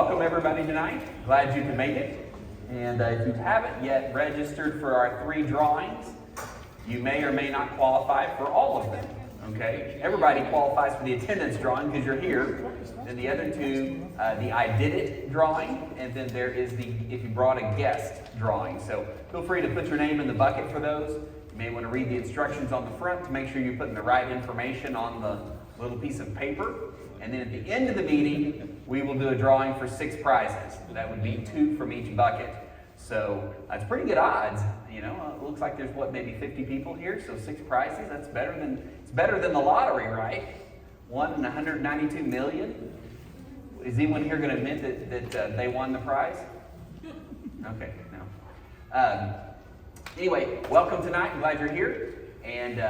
welcome everybody tonight. Glad you could make it. And if you haven't yet registered for our 3 drawings, you may or may not qualify for all of them. Okay? Everybody qualifies for the attendance drawing because you're here. Then the other 2, the I did it drawing, and then there is the if you brought a guest drawing. So feel free to put your name in the bucket for those. You may want to read the instructions on the front to make sure you're putting the right information on the little piece of paper. And then at the end of the meeting, we will do a drawing for 6 prizes. That would be 2 from each bucket. So that's pretty good odds. You know, it looks like there's maybe 50 people here. So 6 prizes. That's better than the lottery, right? 1 in 192 million. Is anyone here going to admit that they won the prize? Okay, no. Anyway, welcome tonight. I'm glad you're here. And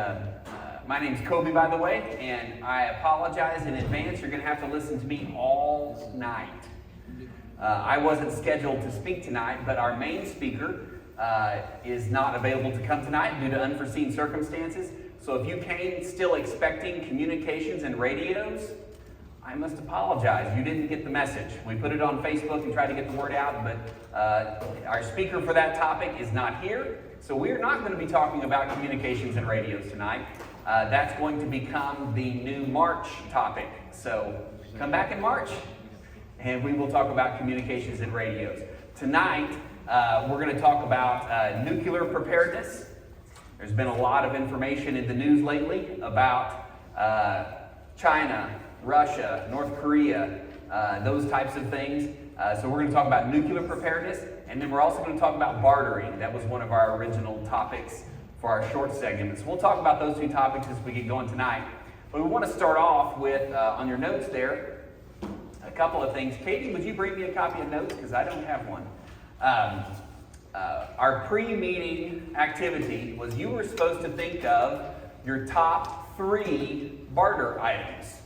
my name's Kobe, by the way, and I apologize in advance. You're going to have to listen to me all night. I wasn't scheduled to speak tonight, but our main speaker is not available to come tonight due to unforeseen circumstances. So if you came still expecting communications and radios, I must apologize. You didn't get the message. We put it on Facebook and tried to get the word out, but our speaker for that topic is not here. So we're not going to be talking about communications and radios tonight. That's going to become the new March topic. So come back in March and we will talk about communications and radios. Tonight, we're going to talk about nuclear preparedness. There's been a lot of information in the news lately about China, Russia, North Korea, those types of things. So we're going to talk about nuclear preparedness, and then we're also going to talk about bartering. That was one of our original topics for our short segments. We'll talk about those 2 topics as we get going tonight. But we want to start off with, on your notes there, a couple of things. Katie, would you bring me a copy of notes? Because I don't have one. Our pre-meeting activity was you were supposed to think of your top 3 barter items.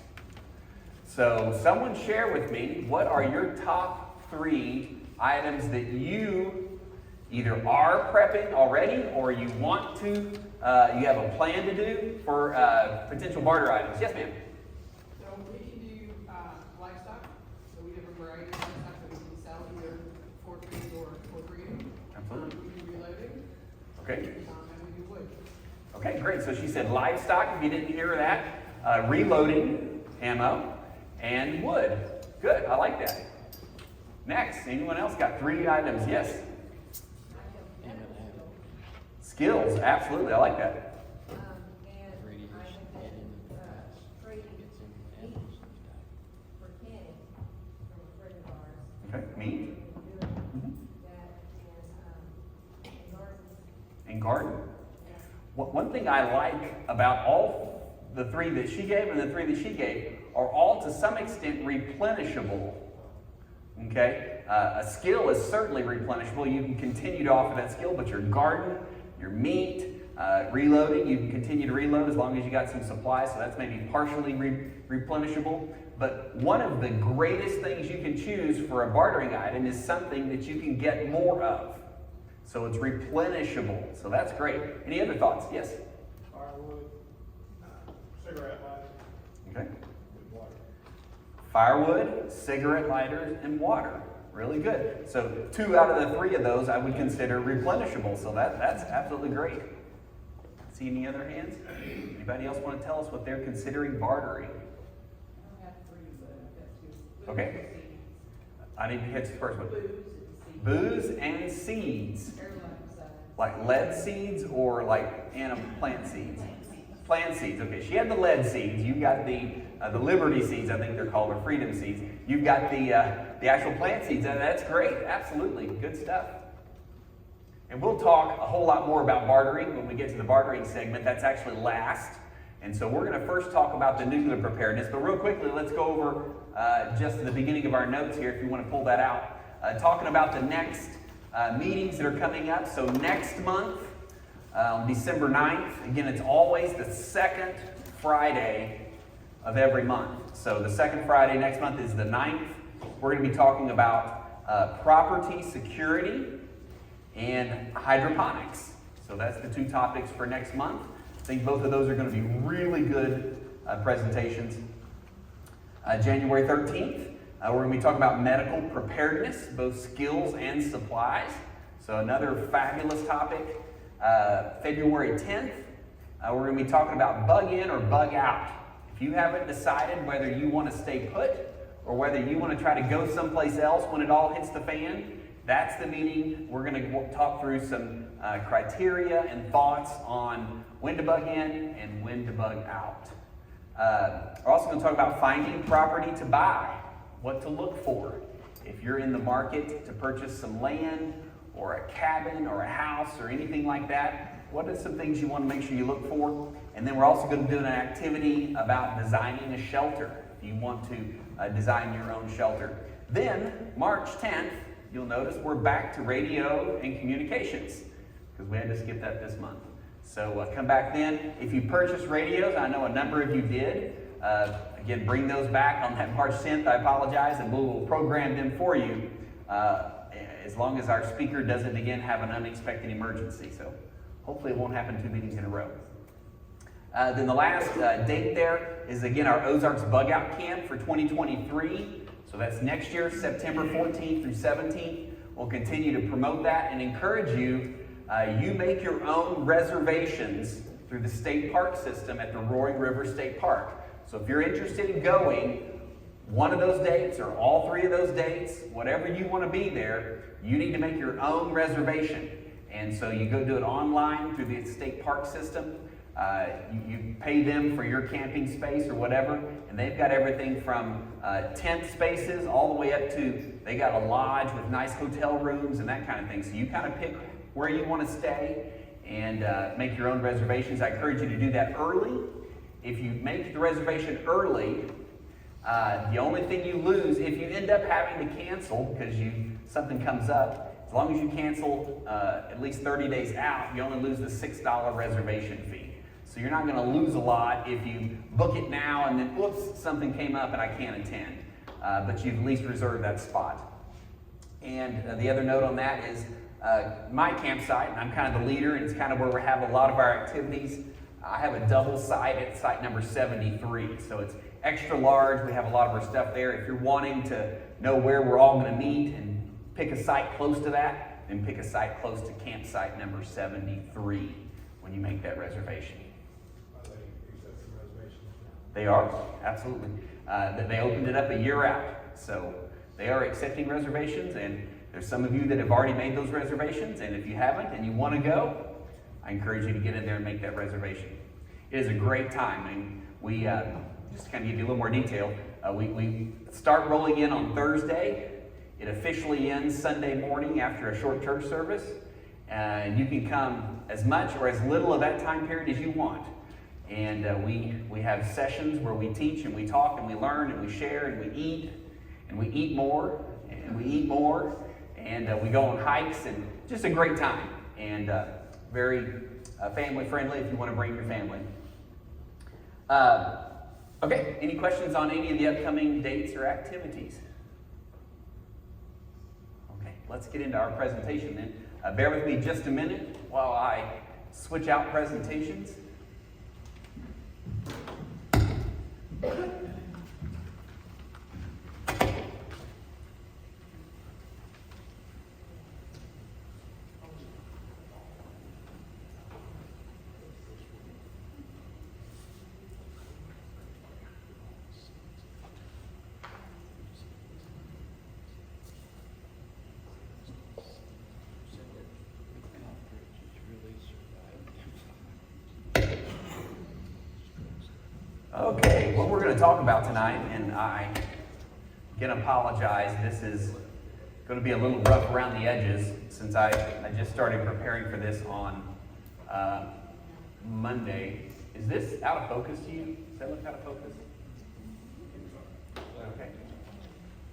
So someone share with me, what are your top 3 items that you either are prepping already or you want to, you have a plan to do for potential barter items? Yes, ma'am. So we can do livestock. So we have a variety of livestock that we can sell either for trees or for breeding. Absolutely. We do reloading. Okay. And we do wood. Okay, great. So she said livestock, if you didn't hear that, reloading ammo, and wood. Good, I like that. Next, anyone else got 3 items? Yes? Skills, absolutely, I like that. Okay, meat. And garden. One thing I like about all the 3 that she gave and the 3 that she gave are all to some extent replenishable. Okay? A skill is certainly replenishable. You can continue to offer that skill, but your garden, your meat, reloading, you can continue to reload as long as you got some supplies, so that's maybe partially replenishable. But one of the greatest things you can choose for a bartering item is something that you can get more of. So it's replenishable. So that's great. Any other thoughts? Yes? Firewood, cigarette lighter. Okay. With water. Firewood, cigarette lighters, and water. Really good. So 2 out of the 3 of those I would consider replenishable. So that's absolutely great. See any other hands? Anybody else want to tell us what they're considering bartering? I don't have 3, but I've got 2. Okay. I need to catch the first one. Booze and seeds. Like lead seeds or like plant seeds? Plant seeds. Okay, she had the lead seeds. You got the Liberty seeds, I think they're called, or Freedom seeds. You've got the actual plant seeds, and that's great. Absolutely, good stuff. And we'll talk a whole lot more about bartering when we get to the bartering segment. That's actually last. And so we're going to first talk about the nuclear preparedness. But real quickly, let's go over just the beginning of our notes here, if you want to pull that out. Talking about the next meetings that are coming up. So next month, on December 9th, again, it's always the 2nd Friday of every month. So the 2nd Friday next month is the 9th. We're going to be talking about property security and hydroponics. So that's the 2 topics for next month. I think both of those are going to be really good presentations. January 13th, We're going to be talking about medical preparedness, both skills and supplies. So another fabulous topic. February 10th, we're going to be talking about bug in or bug out. If you haven't decided whether you want to stay put or whether you want to try to go someplace else when it all hits the fan, that's the meeting. We're going to talk through some criteria and thoughts on when to bug in and when to bug out. We're also going to talk about finding property to buy, what to look for. If you're in the market to purchase some land or a cabin or a house or anything like that, what are some things you want to make sure you look for? And then we're also going to do an activity about designing a shelter, if you want to design your own shelter. Then, March 10th, you'll notice we're back to radio and communications, because we had to skip that this month. So come back then. If you purchased radios, I know a number of you did. Again, bring those back on that March 10th. I apologize, and we will program them for you as long as our speaker doesn't again have an unexpected emergency. So hopefully it won't happen 2 meetings in a row. Then the last date there is again our Ozarks Bug Out Camp for 2023. So that's next year, September 14th through 17th. We'll continue to promote that and encourage you. You make your own reservations through the state park system at the Roaring River State Park. So if you're interested in going one of those dates or all three of those dates, whatever you want to be there, you need to make your own reservation. And so you go do it online through the state park system. You pay them for your camping space or whatever, and they've got everything from tent spaces all the way up to, they got a lodge with nice hotel rooms and that kind of thing. So you kind of pick where you want to stay and make your own reservations. I encourage you to do that early. If you make the reservation early, the only thing you lose, if you end up having to cancel because something comes up, as long as you cancel at least 30 days out, you only lose the $6 reservation fee. So you're not going to lose a lot if you book it now and then, whoops, something came up and I can't attend. But you've at least reserved that spot. And the other note on that is my campsite, and I'm kind of the leader, and it's kind of where we have a lot of our activities. I have a double site at site number 73. So it's extra large. We have a lot of our stuff there. If you're wanting to know where we're all going to meet and pick a site close to that, then pick a site close to campsite number 73 when you make that reservation. They are, absolutely. They opened it up a year out. So they are accepting reservations, and there's some of you that have already made those reservations, and if you haven't and you want to go, I encourage you to get in there and make that reservation. It is a great time. I mean, we, just to kind of give you a little more detail, we start rolling in on Thursday. It officially ends Sunday morning after a short church service, and you can come as much or as little of that time period as you want. And we have sessions where we teach and we talk and we learn and we share and we eat more and we eat more, and we go on hikes, and just a great time, and very family friendly if you want to bring your family. Okay, any questions on any of the upcoming dates or activities? Okay, let's get into our presentation then. Bear with me just a minute while I switch out presentations. Okay, what we're going to talk about tonight, and I again apologize, this is going to be a little rough around the edges since I just started preparing for this on Monday. Is this out of focus to you? Does that look out of focus? Okay.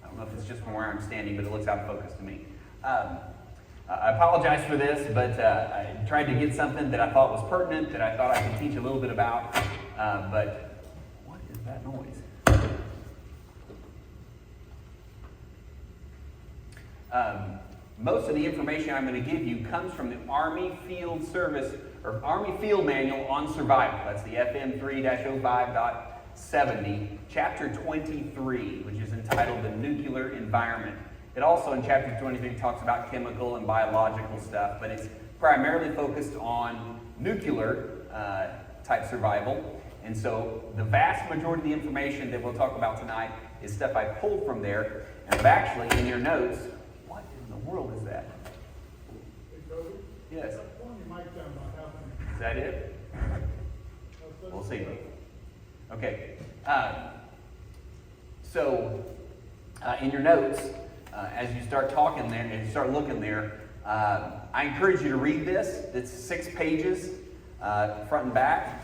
I don't know if it's just from where I'm standing, but it looks out of focus to me. I apologize for this, but I tried to get something that I thought was pertinent, that I thought I could teach a little bit about, but what is that noise? Most of the information I'm going to give you comes from the Army Field Service, or Army Field Manual on Survival. That's the FM 3-05.70, Chapter 23, which is entitled entitled The Nuclear Environment. It also, in chapter 23, talks about chemical and biological stuff, but it's primarily focused on nuclear type survival. And so the vast majority of the information that we'll talk about tonight is stuff I pulled from there. And I've actually, in your notes, what in the world is that? Yes. Is that it? We'll see. Okay. In your notes, as you start talking there and you start looking there, I encourage you to read this. It's 6 pages, front and back,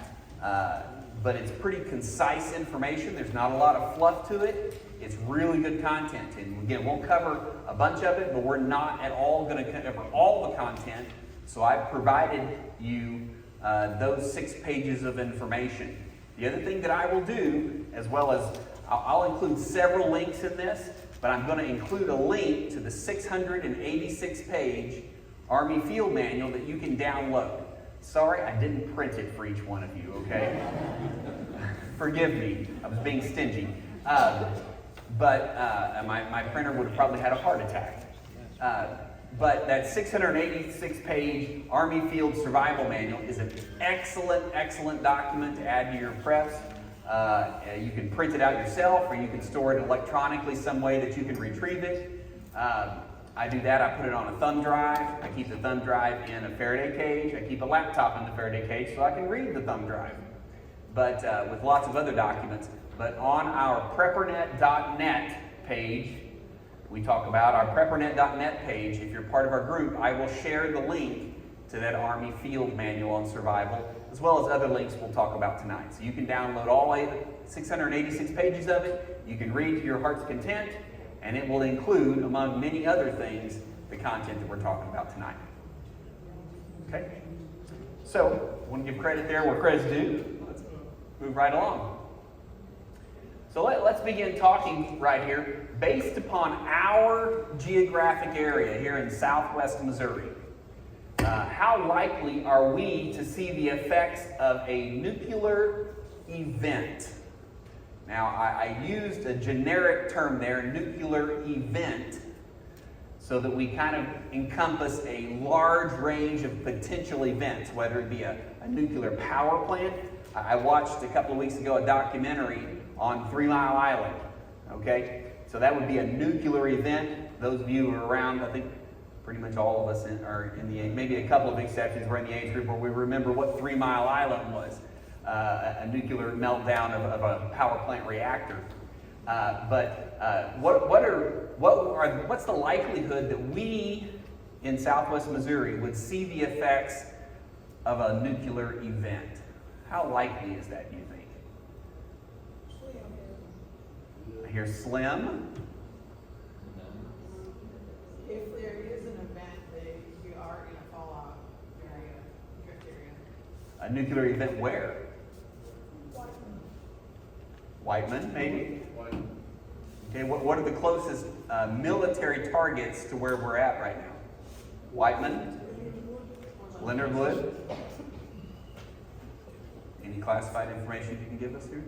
but it's pretty concise information. There's not a lot of fluff to it. It's really good content. And again, we'll cover a bunch of it, but we're not at all going to cover all the content. So I've provided you those 6 pages of information. The other thing that I will do, as well as I'll include several links in this, but I'm going to include a link to the 686-page Army Field Manual that you can download. Sorry, I didn't print it for each one of you, okay? Forgive me, I was being stingy. But my printer would have probably had a heart attack. But that 686-page Army Field Survival Manual is an excellent, excellent document to add to your preps. You can print it out yourself, or you can store it electronically some way that you can retrieve it. I do that. I put it on a thumb drive. I keep the thumb drive in a Faraday cage. I keep a laptop in the Faraday cage so I can read the thumb drive. But with lots of other documents. But on our Preppernet.net page, we talk about our Preppernet.net page. If you're part of our group, I will share the link to that Army Field Manual on Survival, as well as other links we'll talk about tonight. So you can download all 686 pages of it. You can read to your heart's content, and it will include, among many other things, the content that we're talking about tonight. Okay? So, I want to give credit there where credit's due. Let's move right along. So let's begin talking right here, based upon our geographic area here in southwest Missouri. How likely are we to see the effects of a nuclear event? Now, I used a generic term there, nuclear event, so that we kind of encompass a large range of potential events, whether it be a nuclear power plant. I watched a couple of weeks ago a documentary on 3 Mile Island, okay? So that would be a nuclear event. Those of you who are around, I think pretty much all of us are in the age, maybe a couple of exceptions, we're in the age group where we remember what 3 Mile Island was, a nuclear meltdown of a power plant reactor. What's the likelihood that we in southwest Missouri would see the effects of a nuclear event? How likely is that, do you think? I hear slim. If there is an event, we are in a fallout area, drift area. A nuclear event where? Whiteman, maybe? Okay, what are the closest military targets to where we're at right now? Whiteman? Leonard Wood? Any classified information you can give us here?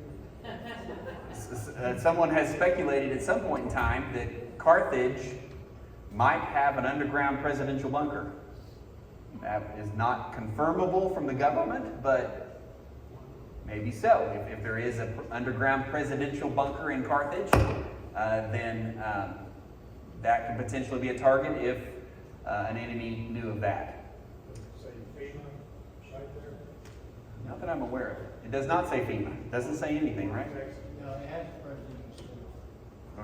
Someone has speculated at some point in time that Carthage might have an underground presidential bunker. That is not confirmable from the government, but maybe so. If there is an underground presidential bunker in Carthage, then that could potentially be a target if an enemy knew of that. Say FEMA site there? Not that I'm aware of. It does not say FEMA. It doesn't say anything, right? No, it has presidential seal.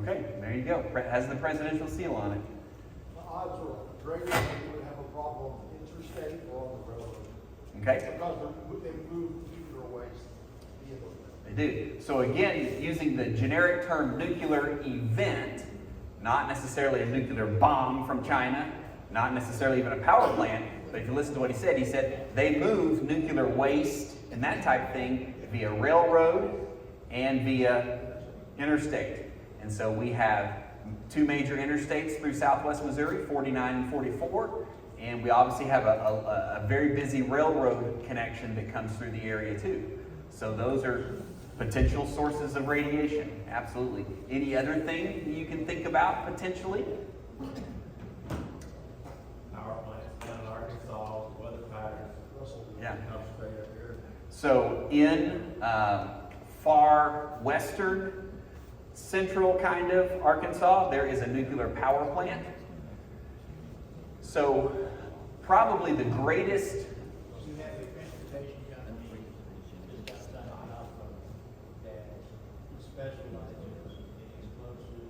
Okay, there you go. Has the presidential seal on it. The odds are greater that we would have a problem interstate or on the railroad. Okay? Because they move nuclear waste via the They do. So again, using the generic term nuclear event, not necessarily a nuclear bomb from China, not necessarily even a power plant, but if you listen to what he said they move nuclear waste and that type of thing via railroad and via interstate. And so we have 2 major interstates through southwest Missouri, 49 and 44, and we obviously have a very busy railroad connection that comes through the area too. So those are Potential sources of radiation, absolutely. Any other thing you can think about potentially? Power plants down in Arkansas, weather patterns. Yeah. Come straight up here. So in far western, central kind of Arkansas, there is a nuclear power plant. So probably the greatest. You have a transportation company that's got done enough of that specializes in explosives.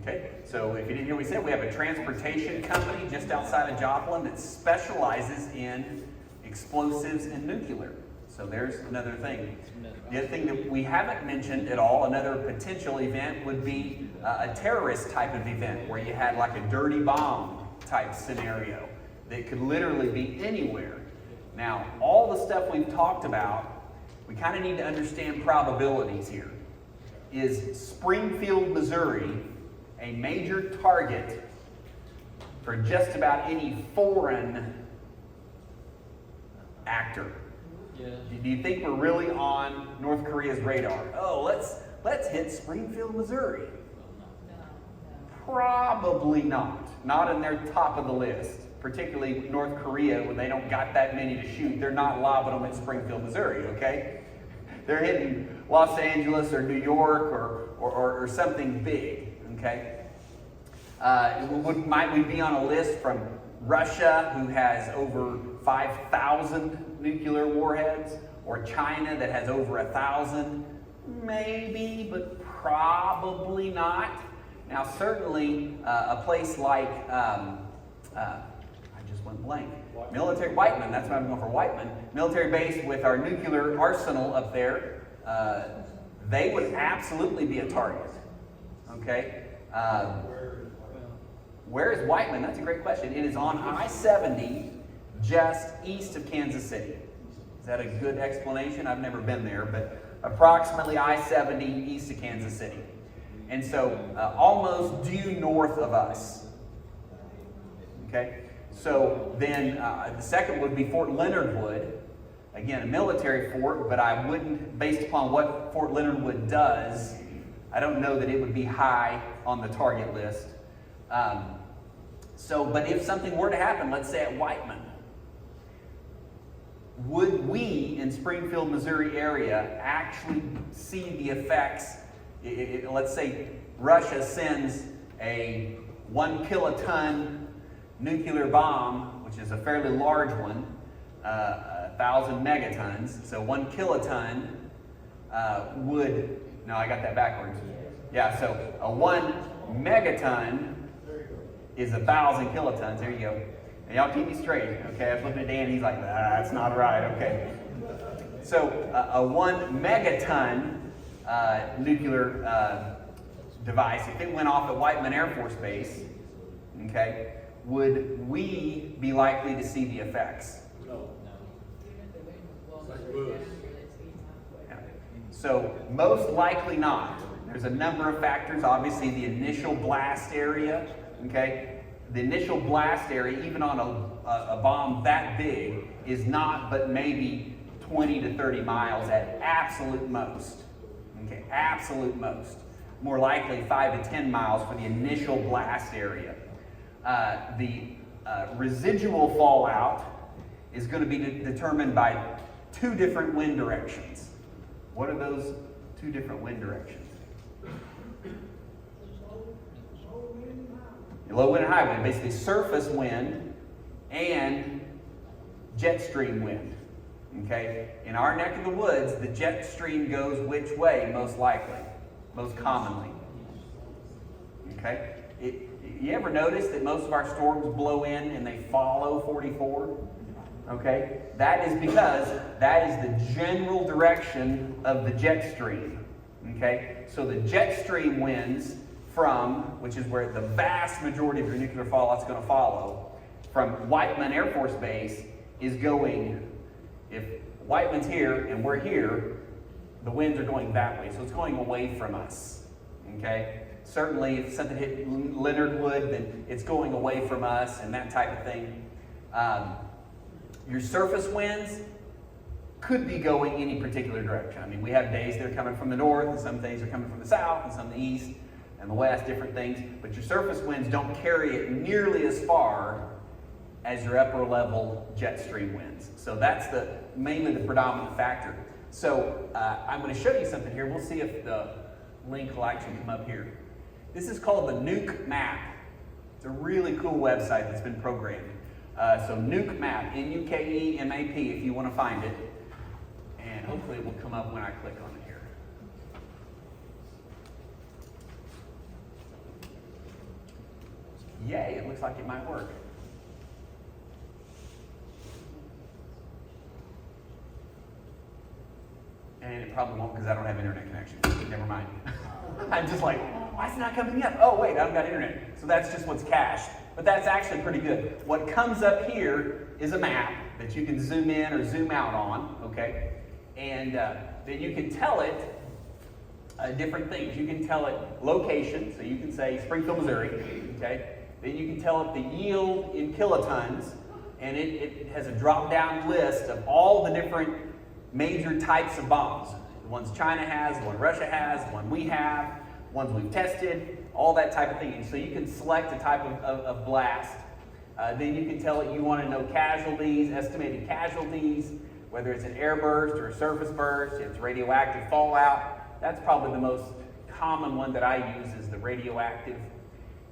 Okay, so if you didn't hear what we said, we have a transportation company just outside of Joplin that specializes in explosives and nuclear. So there's another thing. The other thing that we haven't mentioned at all, another potential event would be a terrorist type of event where you had like a dirty bomb type scenario that could literally be anywhere. Now, all the stuff we've talked about, we kind of need to understand probabilities here. Is Springfield, Missouri a major target for just about any foreign actor? Yeah. Do you think we're really on North Korea's radar? Oh, let's hit Springfield, Missouri. Probably not. Not in their top of the list. Particularly North Korea, when they don't got that many to shoot. They're not lobbing them at Springfield, Missouri, okay? They're hitting Los Angeles or New York or something big, okay? Might we be on a list from Russia, who has over 5,000 nuclear warheads, or China that has over 1,000? Maybe, but probably not. Now, certainly a place like, I just went blank, military, Whiteman, that's what I'm going for, Whiteman, military base with our nuclear arsenal up there, they would absolutely be a target, okay? Where is Whiteman? That's a great question. It is on I-70, just east of Kansas City. Is that a good explanation? I've never been there, but approximately I-70 east of Kansas City. And so almost due north of us. Okay? So then the second would be Fort Leonard Wood. Again, a military fort, but I wouldn't, based upon what Fort Leonard Wood does, I don't know that it would be high on the target list. But if something were to happen, let's say at Whiteman, would we in Springfield, Missouri area actually see the effects? Let's say Russia sends a 1 kiloton nuclear bomb, which is a fairly large one, 1,000 megatons. So 1 kiloton no, I got that backwards. Yeah, so a 1 megaton is 1,000 kilotons. There you go. And y'all keep me straight, okay? I was looking at Dan, he's like, that's not right, okay. So a 1 megaton nuclear device, if it went off at Whiteman Air Force Base, okay, would we be likely to see the effects? No. Yeah. So most likely not. There's a number of factors. Obviously, the initial blast area, okay? The initial blast area, even on a bomb that big, is not but maybe 20 to 30 miles at absolute most. Okay, absolute most. More likely 5 to 10 miles for the initial blast area. The residual fallout is going to be determined by 2 different wind directions. What are those 2 different wind directions? Low wind and high wind, basically surface wind and jet stream wind. Okay? In our neck of the woods, the jet stream goes which way most likely, most commonly? Okay? You ever notice that most of our storms blow in and they follow 44? Okay? That is because that is the general direction of the jet stream. Okay? So the jet stream winds which is where the vast majority of your nuclear fallout is going to follow, from Whiteman Air Force Base is going, if Whiteman's here and we're here, the winds are going that way. So it's going away from us. Okay? Certainly if something hit Leonard Wood, then it's going away from us and that type of thing. Your surface winds, could be going any particular direction. I mean, we have days that are coming from the north, and some days are coming from the south, and some the east and the west, different things. But your surface winds don't carry it nearly as far as your upper level jet stream winds. So that's mainly the predominant factor. So I'm going to show you something here. We'll see if the link will actually come up here. This is called the Nuke Map. It's a really cool website that's been programmed. So Nuke Map, N-U-K-E-M-A-P, if you want to find it. And hopefully it will come up when I click on it here. Yay, it looks like it might work. And it probably won't because I don't have internet connection. Never mind. I'm just like, why is it not coming up? Oh wait, I don't got internet. So that's just what's cached. But that's actually pretty good. What comes up here is a map that you can zoom in or zoom out on, okay? And then you can tell it different things. You can tell it location, so you can say Springfield, Missouri, okay? Then you can tell it the yield in kilotons, and it has a drop-down list of all the different major types of bombs. The ones China has, the one Russia has, the one we have, ones we've tested, all that type of thing. And so you can select a type of blast. Then you can tell it you want to know casualties, estimated casualties, whether it's an air burst or a surface burst, it's radioactive fallout. That's probably the most common one that I use is the radioactive.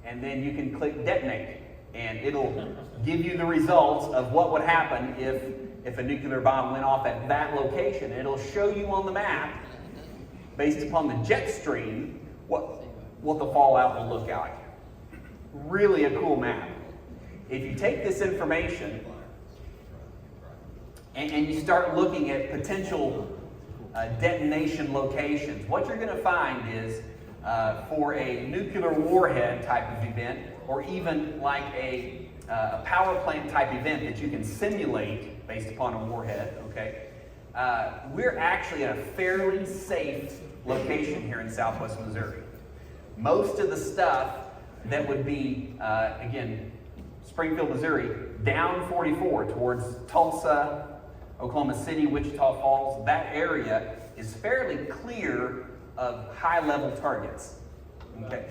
And then you can click detonate, and it'll give you the results of what would happen if a nuclear bomb went off at that location. It'll show you on the map, based upon the jet stream, what the fallout will look like. Really a cool map. If you take this information and you start looking at potential detonation locations, what you're going to find is for a nuclear warhead type of event, or even like a power plant type event that you can simulate based upon a warhead, okay? We're actually in a fairly safe location here in Southwest Missouri. Most of the stuff that would be, again, Springfield, Missouri, down 44 towards Tulsa, Oklahoma City, Wichita Falls, that area is fairly clear of high-level targets. Okay.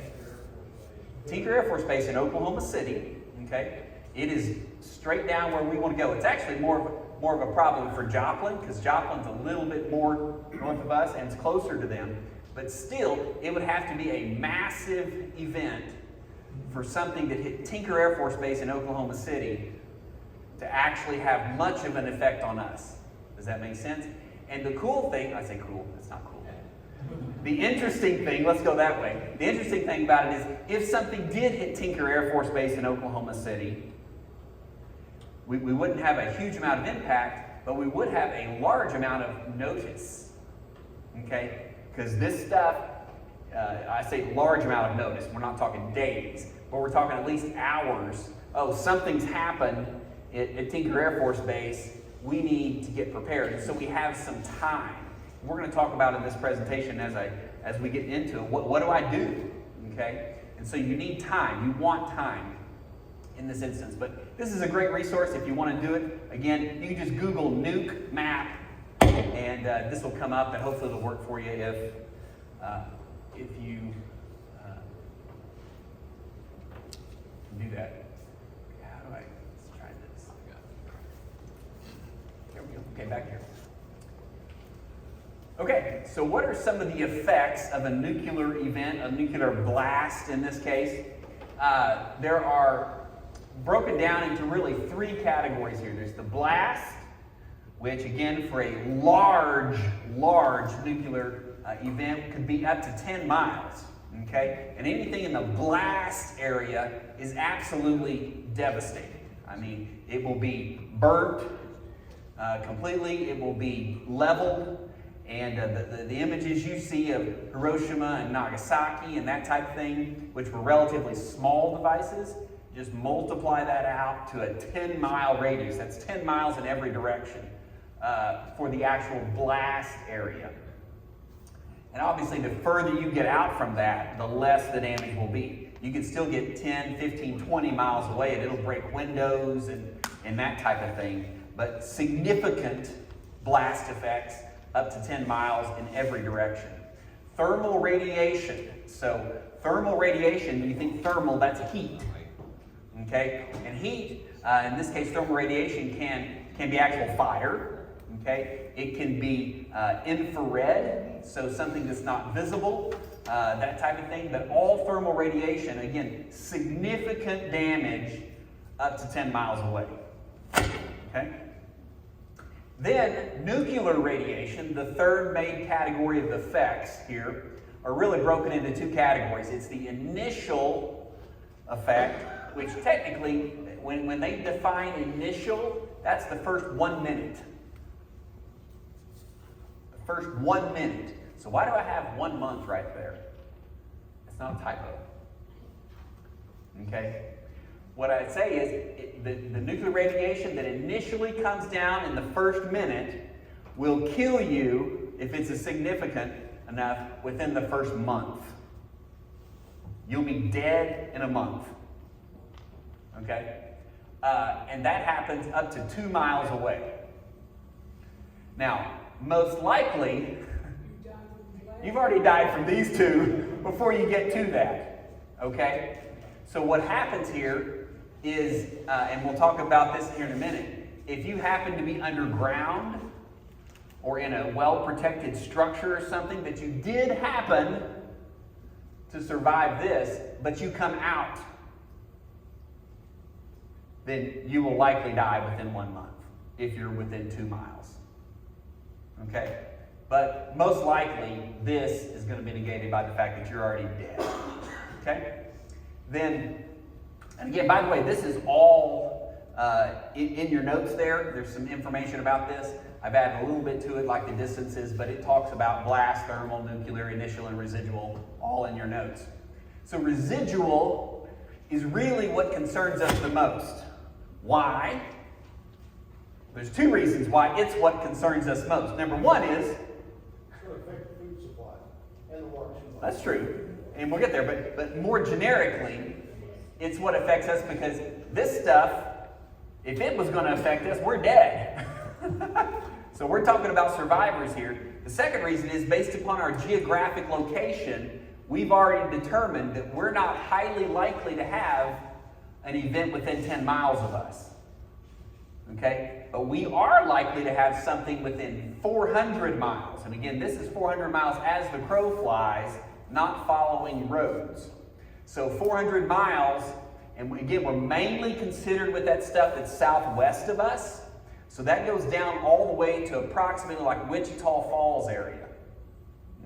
Tinker Air Force Base in Oklahoma City. Okay. It is straight down where we want to go. It's actually more of a problem for Joplin, because Joplin's a little bit more north of us and it's closer to them. But still, it would have to be a massive event for something that hit Tinker Air Force Base in Oklahoma City to actually have much of an effect on us. Does that make sense? And the cool thing, I say cool, that's not cool. The interesting thing, let's go that way. The interesting thing about it is, if something did hit Tinker Air Force Base in Oklahoma City, we wouldn't have a huge amount of impact, but we would have a large amount of notice. Okay? Because this stuff, I say large amount of notice, we're not talking days, but we're talking at least hours. Oh, something's happened at Tinker Air Force Base, we need to get prepared. So we have some time. We're going to talk about in this presentation as we get into it, what do I do? Okay? And so you need time. You want time in this instance. But this is a great resource if you want to do it. Again, you can just Google Nuke Map, and this will come up, and hopefully it'll work for you if you do that. How do I? Let's try this. There we go. Okay, back here. Okay, so what are some of the effects of a nuclear event, a nuclear blast in this case? There are broken down into really three categories here. There's the blast, which again for a large nuclear event could be up to 10 miles. Okay, and anything in the blast area is absolutely devastating. I mean, it will be burnt completely, it will be leveled. And the images you see of Hiroshima and Nagasaki and that type of thing, which were relatively small devices, just multiply that out to a 10-mile radius. That's 10 miles in every direction for the actual blast area. And obviously, the further you get out from that, the less the damage will be. You can still get 10, 15, 20 miles away, and it'll break windows and that type of thing. But significant blast effects up to 10 miles in every direction. Thermal radiation. So thermal radiation, you think thermal, that's heat. Okay? And heat, in this case, thermal radiation can be actual fire. Okay? It can be infrared, so something that's not visible, that type of thing. But all thermal radiation, again, significant damage up to 10 miles away. Okay? Then, nuclear radiation, the third main category of effects here, are really broken into two categories. It's the initial effect, which technically, when they define initial, that's the first 1 minute. The first 1 minute. So why do I have 1 month right there? It's not a typo. Okay? What I'd say is the nuclear radiation that initially comes down in the first minute will kill you, if it's significant enough, within the first month. You'll be dead in a month. Okay? And that happens up to 2 miles away. Now, most likely, you've already died from these two before you get to that. Okay? So what happens here is, and we'll talk about this here in a minute, if you happen to be underground or in a well-protected structure or something, that you did happen to survive this, but you come out, then you will likely die within 1 month if you're within 2 miles. Okay? But most likely, this is going to be negated by the fact that you're already dead. Okay? Then, and again, by the way, this is all in your notes there. There's some information about this. I've added a little bit to it, like the distances, but it talks about blast, thermal, nuclear, initial, and residual, all in your notes. So residual is really what concerns us the most. Why? There's two reasons why it's what concerns us most. Number one is, It's going to affect the food supply and the water supply. that's true, and we'll get there, but more generically, it's what affects us, because this stuff, if it was going to affect us, we're dead. So we're talking about survivors here. The second reason is, based upon our geographic location, we've already determined that we're not highly likely to have an event within 10 miles of us. Okay? But we are likely to have something within 400 miles. And again, this is 400 miles as the crow flies, not following roads. So 400 miles, and again, we're mainly considered with that stuff that's southwest of us. So that goes down all the way to approximately like Wichita Falls area.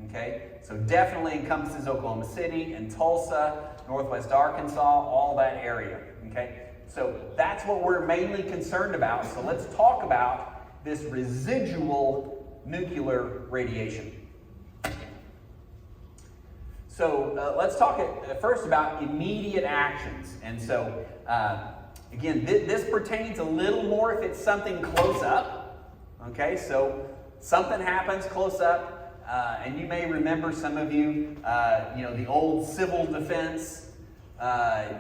Okay? So definitely encompasses Oklahoma City and Tulsa, Northwest Arkansas, all that area. Okay? So that's what we're mainly concerned about. So let's talk about this residual nuclear radiation. So let's talk first about immediate actions. And so, again, this pertains a little more if it's something close up. Okay, so something happens close up, and you may remember, some of you, the old civil defense,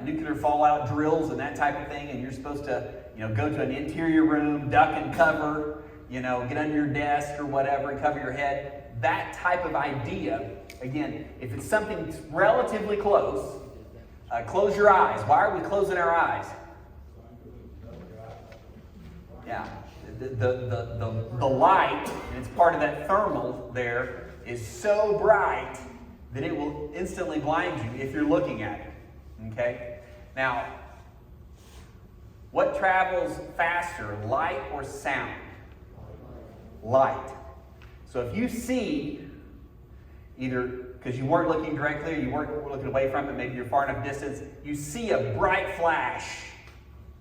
nuclear fallout drills and that type of thing, and you're supposed to, go to an interior room, duck and cover, get under your desk or whatever and cover your head. That type of idea, again, if it's something relatively close, close your eyes. Why are we closing our eyes? Yeah, the light, and it's part of that thermal there, is so bright that it will instantly blind you if you're looking at it. Okay? Now, what travels faster, light or sound? Light. So if you see, either because you weren't looking directly or you weren't looking away from it, maybe you're far enough distance, you see a bright flash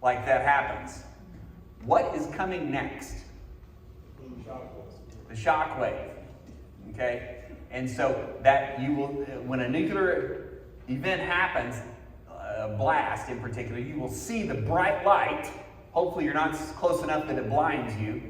like that happens. What is coming next? The shock wave. Okay? And so that you will, when a nuclear event happens, a blast in particular, you will see the bright light. Hopefully you're not close enough that it blinds you.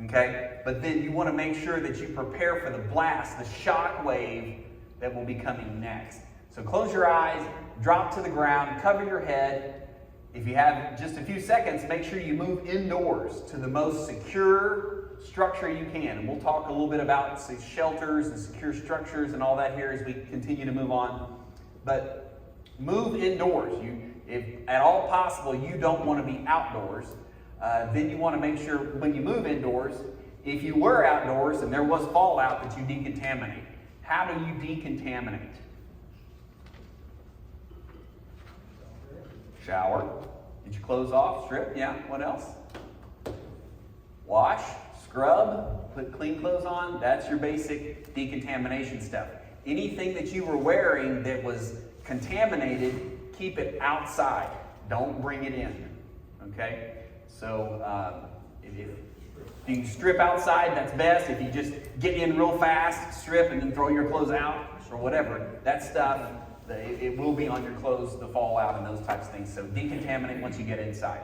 Okay? But then you want to make sure that you prepare for the blast, the shock wave that will be coming next. So close your eyes, drop to the ground, cover your head. If you have just a few seconds, make sure you move indoors to the most secure structure you can. And we'll talk a little bit about shelters and secure structures and all that here as we continue to move on. But move indoors. If at all possible you don't want to be outdoors, then you want to make sure when you move indoors, if you were outdoors and there was fallout, that you decontaminate. How do you decontaminate? Shower. Get your clothes off, strip, yeah, what else? Wash, scrub, put clean clothes on. That's your basic decontamination stuff. Anything that you were wearing that was contaminated, keep it outside. Don't bring it in, okay? So if you strip outside, that's best. If you just get in real fast, strip, and then throw your clothes out or whatever, that stuff, it will be on your clothes, the fallout and those types of things. So decontaminate once you get inside.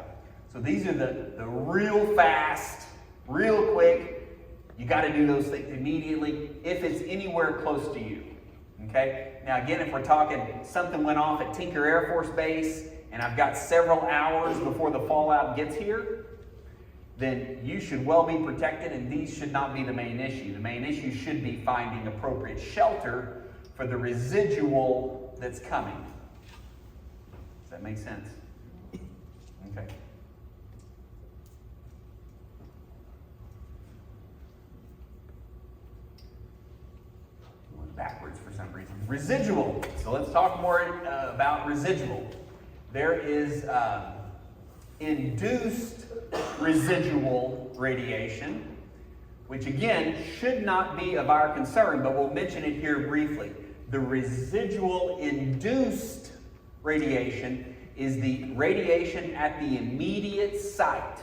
So these are the real fast, real quick. You got to do those things immediately if it's anywhere close to you. Okay? Now again, if we're talking something went off at Tinker Air Force Base and I've got several hours before the fallout gets here, then you should well be protected, and these should not be the main issue. The main issue should be finding appropriate shelter for the residual that's coming. Does that make sense? Okay. Going backwards for some reason. Residual. So let's talk more about residual. There is induced residual radiation, which again should not be of our concern, but we'll mention it here briefly. The residual induced radiation is the radiation at the immediate site.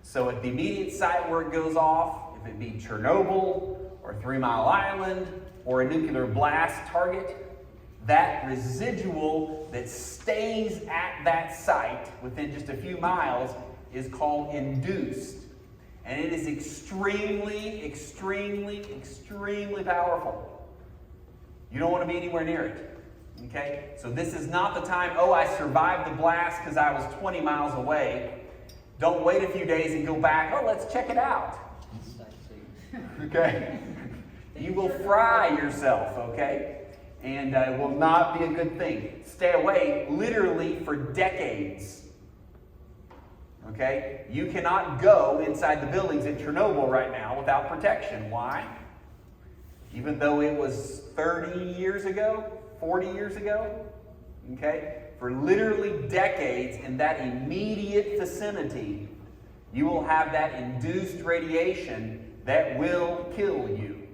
So at the immediate site where it goes off, if it be Chernobyl or 3 Mile Island or a nuclear blast target, that residual that stays at that site within just a few miles is called induced. And it is extremely, extremely, extremely powerful. You don't want to be anywhere near it. Okay? So this is not the time, oh, I survived the blast because I was 20 miles away. Don't wait a few days and go back, oh, let's check it out. Okay? You will fry yourself, okay? And it will not be a good thing. Stay away literally for decades. Okay? You cannot go inside the buildings in Chernobyl right now without protection. Why? Even though it was 30 years ago, 40 years ago, okay? For literally decades in that immediate vicinity, you will have that induced radiation that will kill you.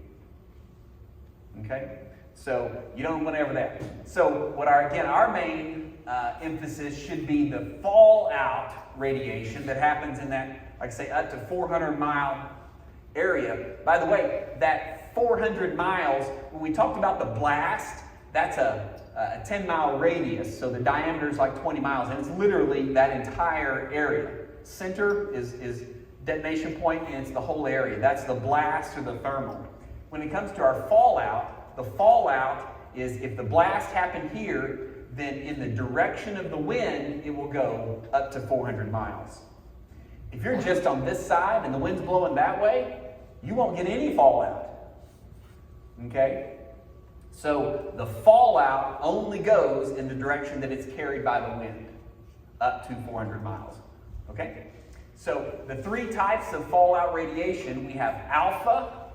Okay? So you don't want ever that. So what our main emphasis should be the fallout radiation that happens in that, like I say, up to 400-mile area. By the way, that 400 miles, when we talked about the blast, that's a 10-mile radius, so the diameter is like 20 miles, and it's literally that entire area. Center is detonation point, and it's the whole area. That's the blast or the thermal. When it comes to our fallout, the fallout is if the blast happened here, then in the direction of the wind, it will go up to 400 miles. If you're just on this side and the wind's blowing that way, you won't get any fallout. Okay? So the fallout only goes in the direction that it's carried by the wind, up to 400 miles. Okay? So the three types of fallout radiation, we have alpha,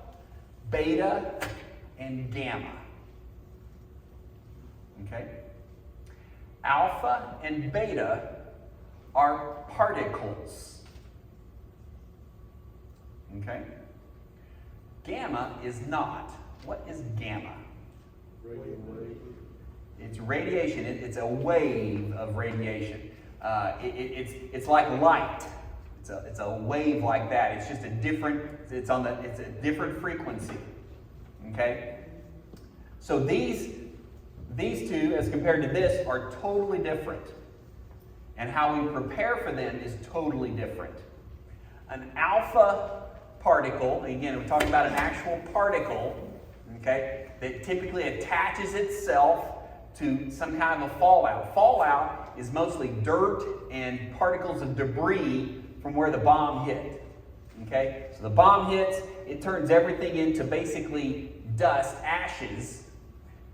beta, and gamma. Okay? Alpha and beta are particles. Okay? Gamma is not. What is gamma? It's radiation. It's a wave of radiation. It's like light. It's a wave like that. It's just a different. It's a different frequency. Okay. So these two, as compared to this, are totally different, and how we prepare for them is totally different. An alpha particle, again, we're talking about an actual particle, okay, that typically attaches itself to some kind of a fallout. Fallout is mostly dirt and particles of debris from where the bomb hit. Okay, so the bomb hits, it turns everything into basically dust, ashes.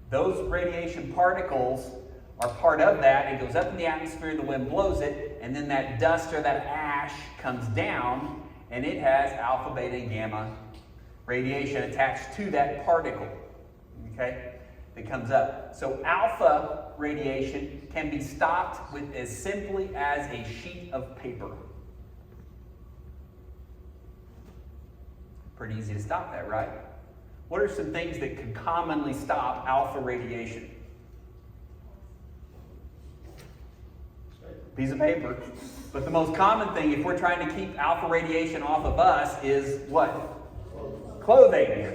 Those radiation particles are part of that. It goes up in the atmosphere, the wind blows it, and then that dust or that ash comes down, and it has alpha, beta, and gamma radiation attached to that particle, okay, that comes up. So alpha radiation can be stopped with as simply as a sheet of paper. Pretty easy to stop that, right? What are some things that could commonly stop alpha radiation? Piece of paper. But the most common thing, if we're trying to keep alpha radiation off of us, is what? Clothing.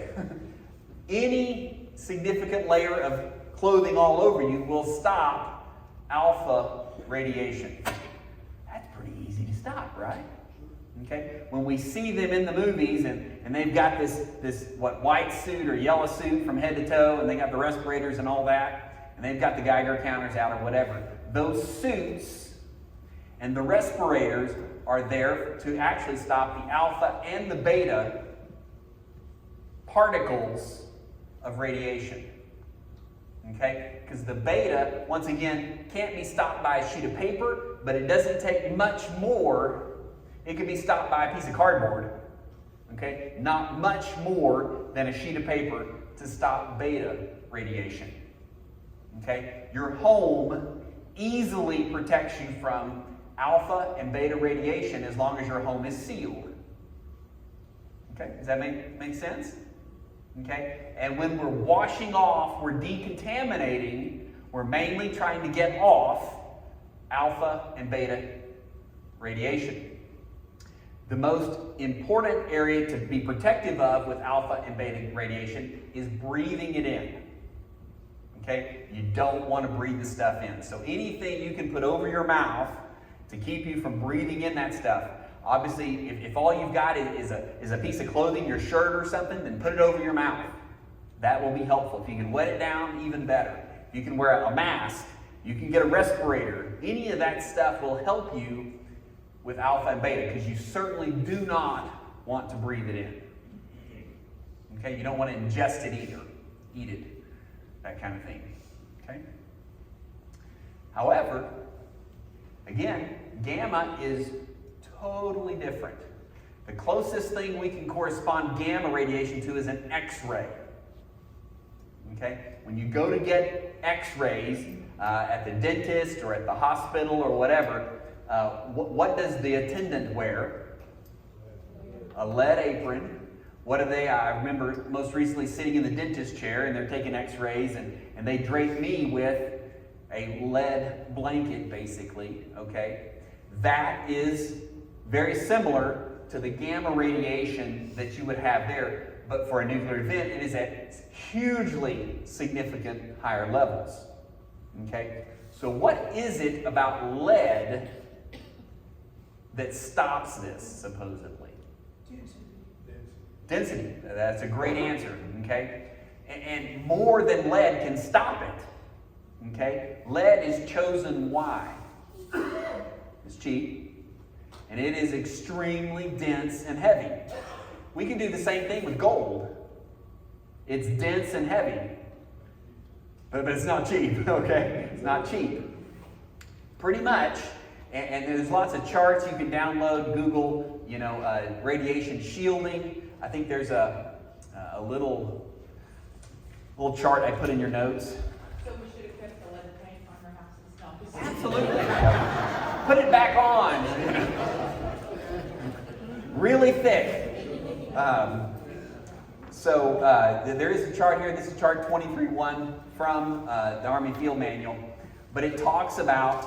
Any significant layer of clothing all over you will stop alpha radiation. That's pretty easy to stop, right? Okay? When we see them in the movies and they've got this white suit or yellow suit from head to toe, and they got the respirators and all that, and they've got the Geiger counters out or whatever, those suits and the respirators are there to actually stop the alpha and the beta particles of radiation. Okay? Because the beta, once again, can't be stopped by a sheet of paper, but it doesn't take much more. It can be stopped by a piece of cardboard. Okay? Not much more than a sheet of paper to stop beta radiation. Okay? Your home easily protects you from alpha and beta radiation as long as your home is sealed. Okay? Does that make sense? Okay? And when we're washing off, we're decontaminating, we're mainly trying to get off alpha and beta radiation. The most important area to be protective of with alpha and beta radiation is breathing it in. Okay? You don't want to breathe the stuff in. So anything you can put over your mouth to keep you from breathing in that stuff. Obviously, if all you've got is a piece of clothing, your shirt or something, then put it over your mouth. That will be helpful. If you can wet it down, even better. If you can wear a mask, you can get a respirator. Any of that stuff will help you with alpha and beta, because you certainly do not want to breathe it in. Okay? You don't want to ingest it either. Eat it. That kind of thing. Okay? However, again, gamma is totally different. The closest thing we can correspond gamma radiation to is an X-ray. Okay? When you go to get X-rays at the dentist or at the hospital or whatever, what does the attendant wear? A lead apron. What do they? I remember most recently sitting in the dentist chair and they're taking X-rays and they drape me with a lead blanket, basically. Okay? That is very similar to the gamma radiation that you would have there, but for a nuclear event, it is at hugely significant higher levels. Okay? So what is it about lead that stops this, supposedly? Density. That's a great answer. Okay? And more than lead can stop it. Okay? Lead is chosen why? It's cheap. And it is extremely dense and heavy. We can do the same thing with gold. It's dense and heavy. But it's not cheap, okay? It's not cheap. Pretty much. And there's lots of charts you can download, Google, radiation shielding. I think there's a little chart I put in your notes. So we should have kept the lead paint on our houses. No. Absolutely. Put it back on. Really thick. So there is a chart here. This is chart 23.1 from the Army Field Manual. But it talks about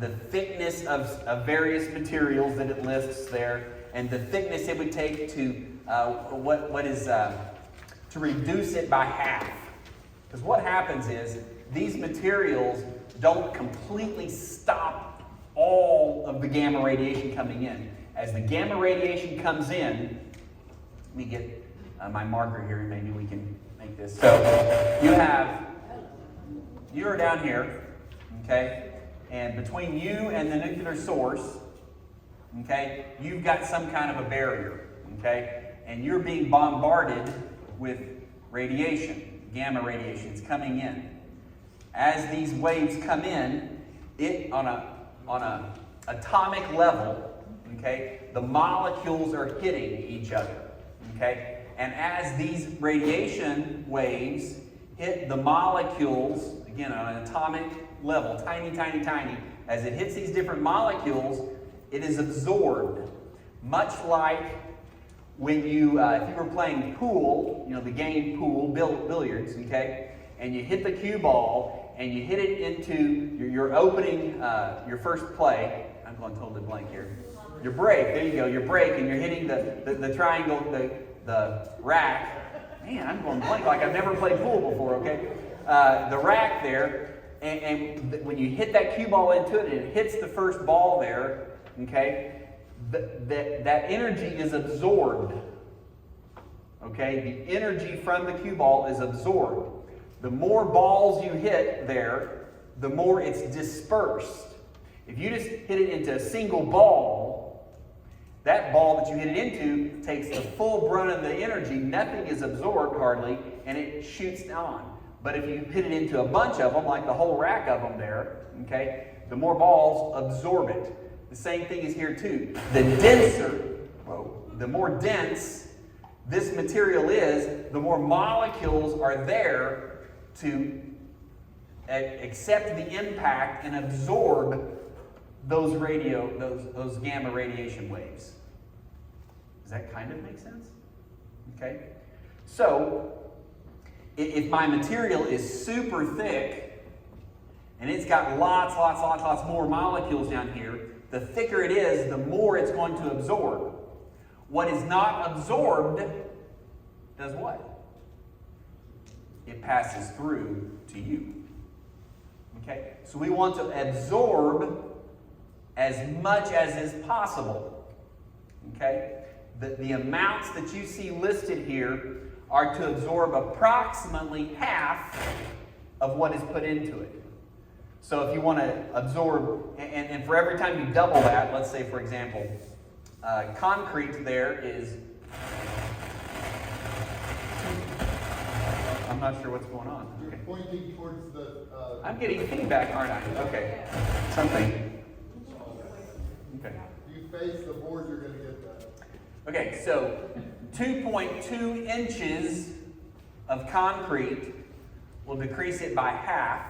the thickness of various materials that it lists there, and the thickness it would take to to reduce it by half. Because what happens is these materials don't completely stop all of the gamma radiation coming in. As the gamma radiation comes in, let me get my marker here, and maybe we can make this. So you are down here, okay? And between you and the nuclear source, okay, you've got some kind of a barrier, okay, and you're being bombarded with radiation, gamma radiation. It's coming in. As these waves come in, it on a atomic level, okay, the molecules are hitting each other, okay, and as these radiation waves hit the molecules, again on an atomic level, tiny, tiny, tiny, as it hits these different molecules, it is absorbed, much like when you, if you were playing pool, you know, the game pool, billiards, okay, and you hit the cue ball and you hit it into your opening, your first play. I'm going totally blank here. Your break, there you go, your break, and you're hitting the triangle, the rack. Man, I'm going blank like I've never played pool before, okay? The rack there, and when you hit that cue ball into it and it hits the first ball there, okay, that energy is absorbed. Okay, the energy from the cue ball is absorbed. The more balls you hit there, the more it's dispersed. If you just hit it into a single ball, that ball that you hit it into takes the full brunt of the energy, nothing is absorbed hardly, and it shoots on. But if you hit it into a bunch of them, like the whole rack of them there, okay, the more balls absorb it. The same thing is here too. The more dense this material is, the more molecules are there to accept the impact and absorb those gamma radiation waves. Does that kind of make sense? Okay. So, if my material is super thick and it's got lots more molecules down here, the thicker it is, the more it's going to absorb. What is not absorbed does what? It passes through to you. Okay? So we want to absorb as much as is possible. Okay? The amounts that you see listed here are to absorb approximately half of what is put into it. So if you want to absorb, and for every time you double that, let's say for example, concrete there is, I'm not sure what's going on. You're pointing towards the, I'm getting feedback, aren't I? Okay. Something. Okay. if you face the board, you're gonna get that. Okay, so 2.2 inches of concrete will decrease it by half.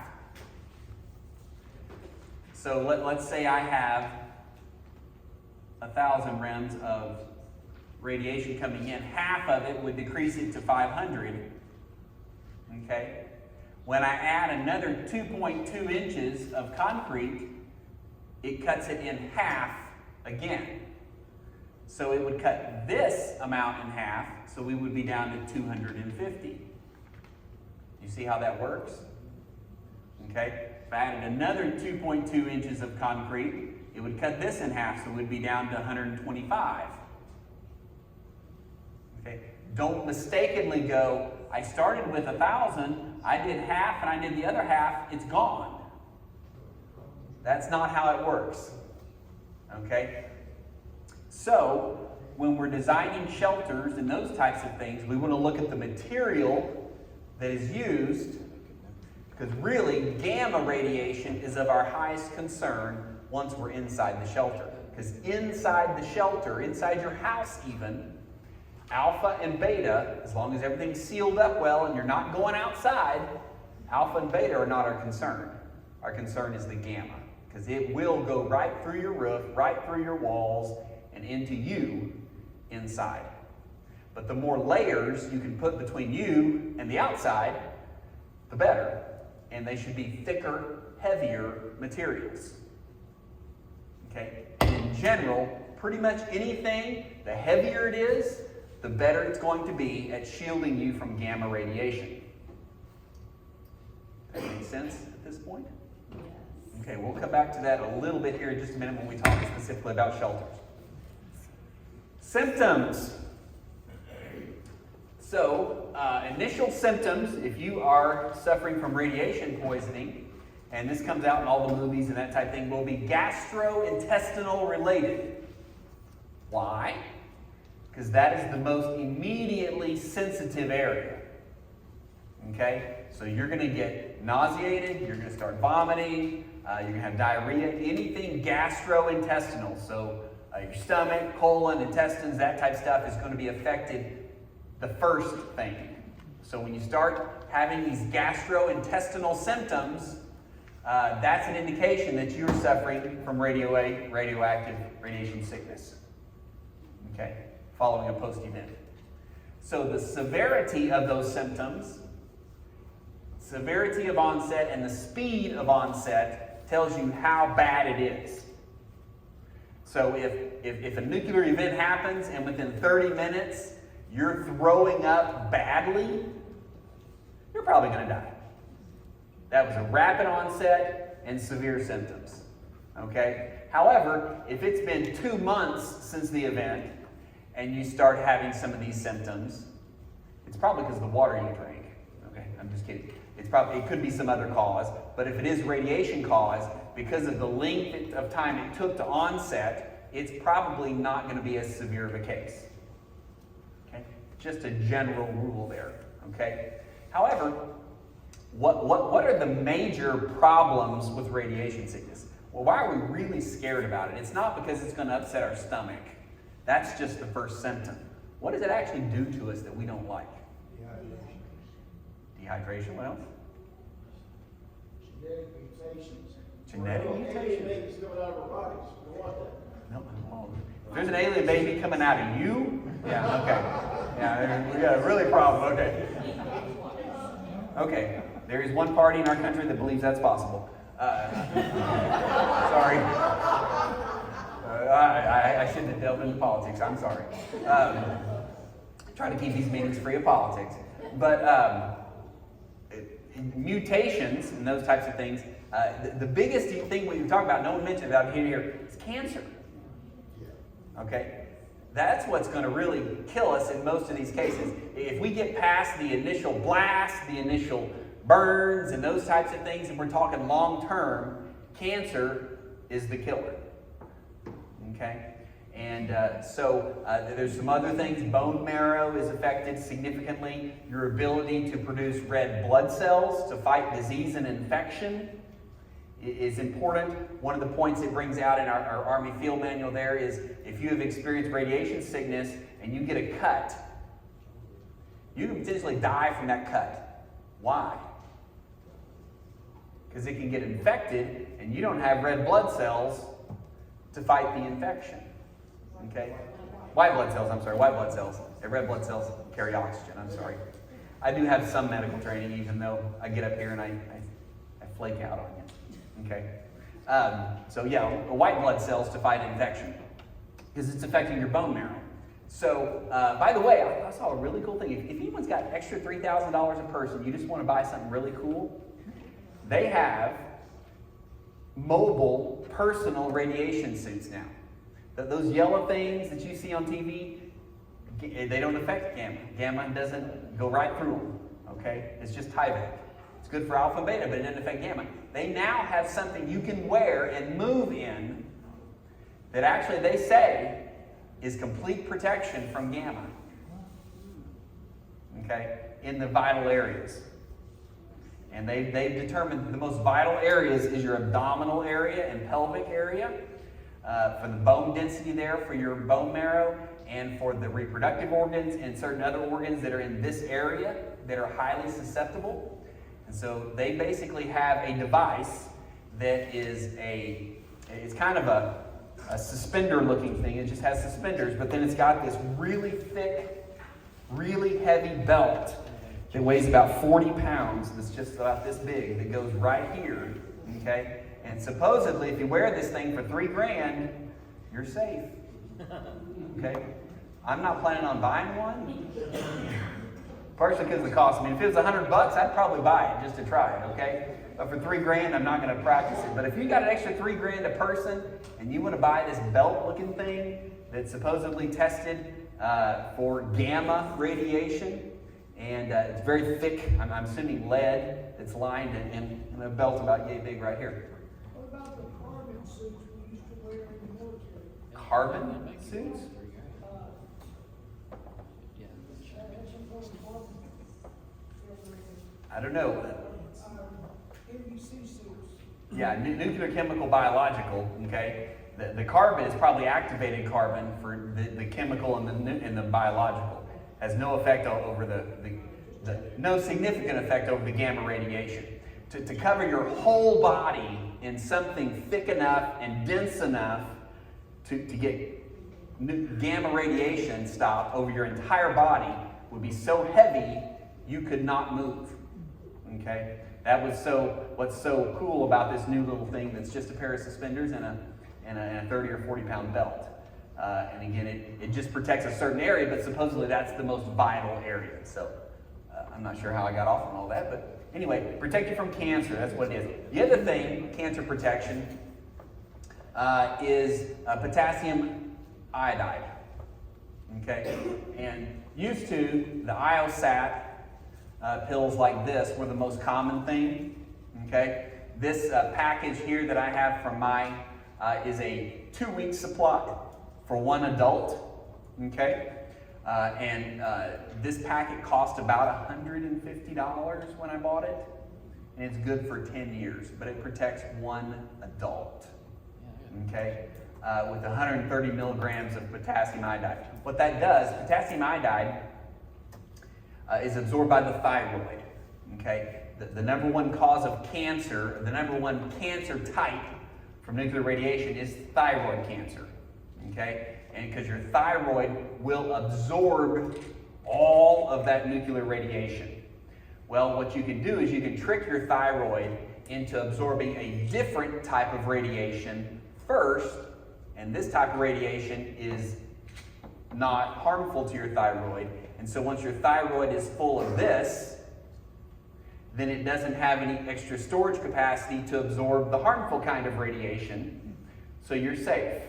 So let's say I have 1,000 rems of radiation coming in. Half of it would decrease it to 500. Okay? When I add another 2.2 inches of concrete, it cuts it in half again. So it would cut this amount in half, so we would be down to 250. You see how that works? Okay? If I added another 2.2 inches of concrete, it would cut this in half, so we'd be down to 125. Okay? Don't mistakenly go, I started with 1,000, I did half and I did the other half, it's gone. That's not how it works. Okay? So, when we're designing shelters and those types of things, we want to look at the material that is used, because really, gamma radiation is of our highest concern once we're inside the shelter. Because inside the shelter, inside your house even, alpha and beta, as long as everything's sealed up well and you're not going outside, alpha and beta are not our concern. Our concern is the gamma, because it will go right through your roof, right through your walls, and into you inside. But the more layers you can put between you and the outside, the better. And they should be thicker, heavier materials. Okay? And in general, pretty much anything, the heavier it is, the better it's going to be at shielding you from gamma radiation. That makes sense at this point? Okay, we'll come back to that a little bit here in just a minute when we talk specifically about shelters. Symptoms. So, initial symptoms, if you are suffering from radiation poisoning, and this comes out in all the movies and that type of thing, will be gastrointestinal related. Why? Because that is the most immediately sensitive area. Okay? So you're going to get nauseated, you're going to start vomiting, you're going to have diarrhea, anything gastrointestinal. So your stomach, colon, intestines, that type of stuff is going to be affected the first thing. So when you start having these gastrointestinal symptoms, that's an indication that you're suffering from radioactive radiation sickness. Okay? Following a post-event. So the severity of those symptoms, severity of onset, and the speed of onset tells you how bad it is. So if a nuclear event happens and within 30 minutes you're throwing up badly, you're probably going to die. That was a rapid onset and severe symptoms. Okay? However, if it's been 2 months since the event and you start having some of these symptoms, it's probably because of the water you drank. Okay? I'm just kidding. It could be some other cause, but if it is radiation cause, because of the length of time it took to onset, it's probably not going to be as severe of a case. Okay? Just a general rule there. Okay? However, what are the major problems with radiation sickness? Well, why are we really scared about it? It's not because it's going to upset our stomach. That's just the first symptom. What does it actually do to us that we don't like? Dehydration, what else? Genetic mutations. Genetic Alien mutations? babies coming out of our bodies. We don't want that. No, if there's an alien baby coming out of you, yeah, okay. Yeah, we got a really problem, okay. Okay, there is one party in our country that believes that's possible. Sorry. I shouldn't have delved into politics, I'm sorry. Trying to keep these meetings free of politics. But mutations and those types of things, the biggest thing we talk about, no one mentioned about here, is cancer. Okay? That's what's going to really kill us in most of these cases. If we get past the initial blast, the initial burns, and those types of things, and we're talking long term, cancer is the killer. Okay? And so there's some other things. Bone marrow is affected significantly. Your ability to produce red blood cells to fight disease and infection is important. One of the points it brings out in our Army Field Manual there is if you have experienced radiation sickness and you get a cut, you can potentially die from that cut. Why? Because it can get infected and you don't have red blood cells to fight the infection. Okay? White blood cells. And red blood cells carry oxygen, I'm sorry. I do have some medical training, even though I get up here and I flake out on you. Okay? So yeah, white blood cells to fight infection. Because it's affecting your bone marrow. So, by the way, I saw a really cool thing. If anyone's got extra $3,000 a person, you just want to buy something really cool, they have mobile personal radiation suits now. Those yellow things that you see on TV, they don't affect gamma. Gamma doesn't go right through them, okay? It's just Tyvek. It's good for alpha and beta, but it doesn't affect gamma. They now have something you can wear and move in that actually they say is complete protection from gamma, okay, in the vital areas. And they've determined the most vital areas is your abdominal area and pelvic area, for the bone density there for your bone marrow, and for the reproductive organs and certain other organs that are in this area that are highly susceptible. And so they basically have a device that is it's kind of a suspender looking thing. It just has suspenders, but then it's got this really thick, really heavy belt that weighs about 40 pounds, that's just about this big, that goes right here, okay? And supposedly, if you wear this thing for $3,000, you're safe, okay? I'm not planning on buying one, partially because of the cost. I mean, if it was $100, I'd probably buy it just to try it, okay? But for $3,000, I'm not going to practice it. But if you got an extra $3,000 a person, and you want to buy this belt-looking thing that's supposedly tested for gamma radiation, and it's very thick, I'm assuming lead, it's lined in a belt about yay big right here. What about the carbon suits we used to wear in the military? Carbon suits? I don't know. NBC seals. Yeah, nuclear, chemical, biological, okay? The carbon is probably activated carbon for the chemical and the biological. Has no effect over no significant effect over the gamma radiation. To cover your whole body in something thick enough and dense enough to get gamma radiation stopped over your entire body would be so heavy you could not move. Okay? That was what's so cool about this new little thing that's just a pair of suspenders and a 30 or 40 pound belt. And again, it just protects a certain area, but supposedly that's the most vital area. So I'm not sure how I got off on all that, but anyway, protect you from cancer, that's what it is. The other thing, cancer protection, is potassium iodide. Okay? And used to, the Iosat pills like this were the most common thing. Okay? This package here that I have from mine is a 2-week supply for one adult. Okay? And this packet cost about $150 when I bought it. And it's good for 10 years, but it protects one adult. Okay? With 130 milligrams of potassium iodide. What that does, potassium iodide is absorbed by the thyroid. Okay? The number one cause of cancer, the number one cancer type from nuclear radiation is thyroid cancer. Okay? And because your thyroid will absorb all of that nuclear radiation. Well, what you can do is you can trick your thyroid into absorbing a different type of radiation first, and this type of radiation is not harmful to your thyroid. And so once your thyroid is full of this, then it doesn't have any extra storage capacity to absorb the harmful kind of radiation, so you're safe.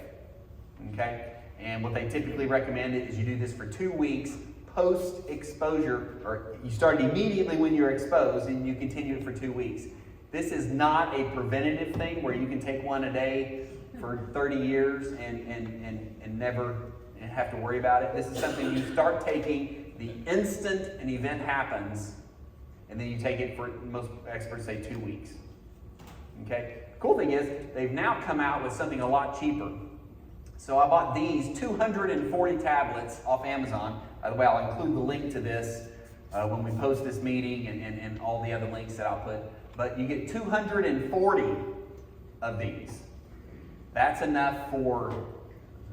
Okay? And what they typically recommend is you do this for 2 weeks post-exposure, or you start immediately when you're exposed and you continue it for 2 weeks. This is not a preventative thing where you can take one a day for 30 years and never have to worry about it. This is something you start taking the instant an event happens, and then you take it for, most experts say, 2 weeks. Okay? The cool thing is, they've now come out with something a lot cheaper. So I bought these 240 tablets off Amazon. By the way, I'll include the link to this when we post this meeting and all the other links that I'll put. But you get 240 of these. That's enough for,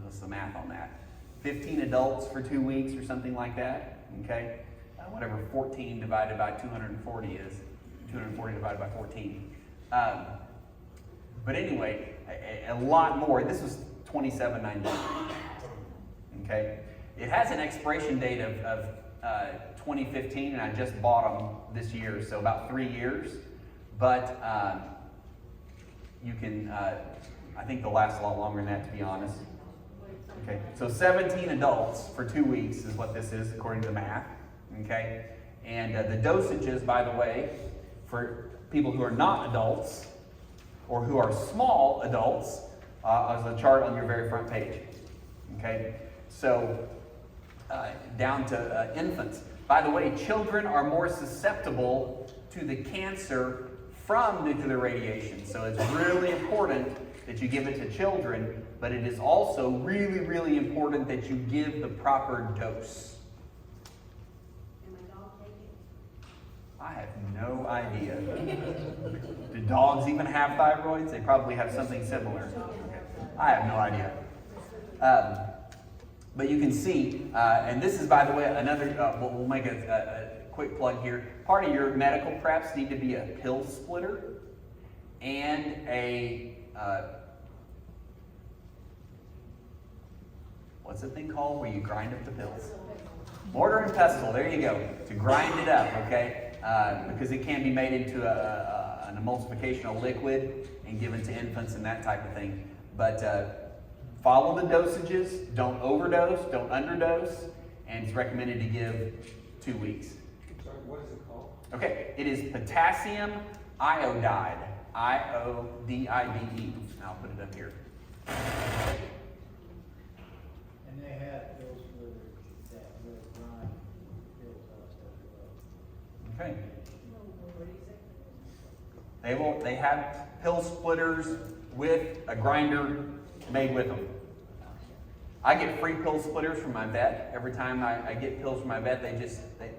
what's the math on that? 15 adults for 2 weeks or something like that. Okay? Whatever 14 divided by 240 is. 240 divided by 14. But anyway, a lot more. This was $27.99. Okay? It has an expiration date of 2015, and I just bought them this year, so about 3 years. But you can, I think they'll last a lot longer than that, to be honest. Okay, so 17 adults for 2 weeks is what this is, according to the math. Okay, and the dosages, by the way, for people who are not adults or who are small adults, is a chart on your very front page. Okay, so down to infants. By the way, children are more susceptible to the cancer from nuclear radiation. So it's really important that you give it to children, but it is also really, really important that you give the proper dose. I have no idea. Do dogs even have thyroids? They probably have something similar. I have no idea. But you can see, and this is, by the way, another, we'll make a quick plug here. Part of your medical preps need to be a pill splitter and a, what's the thing called where you grind up the pills? Mortar and pestle, there you go, to grind it up, okay? Because it can be made into an emulsification liquid and given to infants and that type of thing. But follow the dosages, don't overdose, don't underdose, and it's recommended to give 2 weeks. Sorry, what is it called? Okay, it is potassium iodide, I-O-D-I-D-E. I'll put it up here. And they have pills that will grind pills up as well. Okay. They have pill splitters with a grinder made with them. I get free pill splitters from my vet. Every time I get pills from my vet,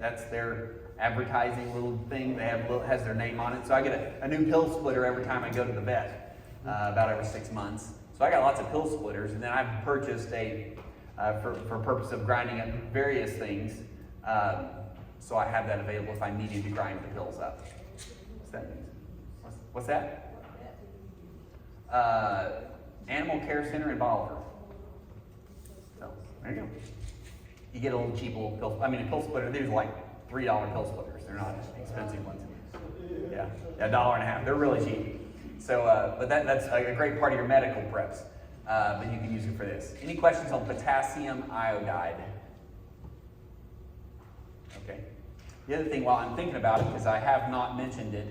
that's their advertising little thing. Has their name on it. So I get a new pill splitter every time I go to the vet, about every 6 months. So I got lots of pill splitters, and then I've purchased for purpose of grinding up various things. So I have that available if I needed to grind the pills up. What's that mean? What's that? Animal Care Center in Bolivar. So there you go. You get a little cheap little pill. A pill splitter. These are like $3 pill splitters. They're not expensive ones. Yeah, $1.50. They're really cheap. So, but that's a great part of your medical preps. But you can use it for this. Any questions on potassium iodide? Okay. The other thing, while I'm thinking about it, because I have not mentioned it,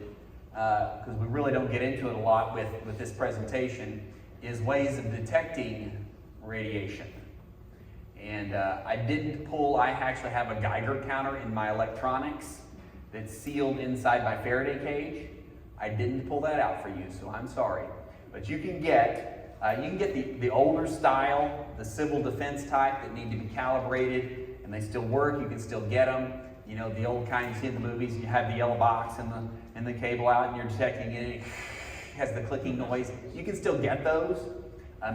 because we really don't get into it a lot with this presentation, is ways of detecting radiation. And I actually have a Geiger counter in my electronics that's sealed inside my Faraday cage. I didn't pull that out for you, so I'm sorry. But you can get the older style, the civil defense type that need to be calibrated, and they still work. You can still get them. You know, the old kind you see in the movies. You have the yellow box and the cable out, and you're detecting it. It has the clicking noise. You can still get those.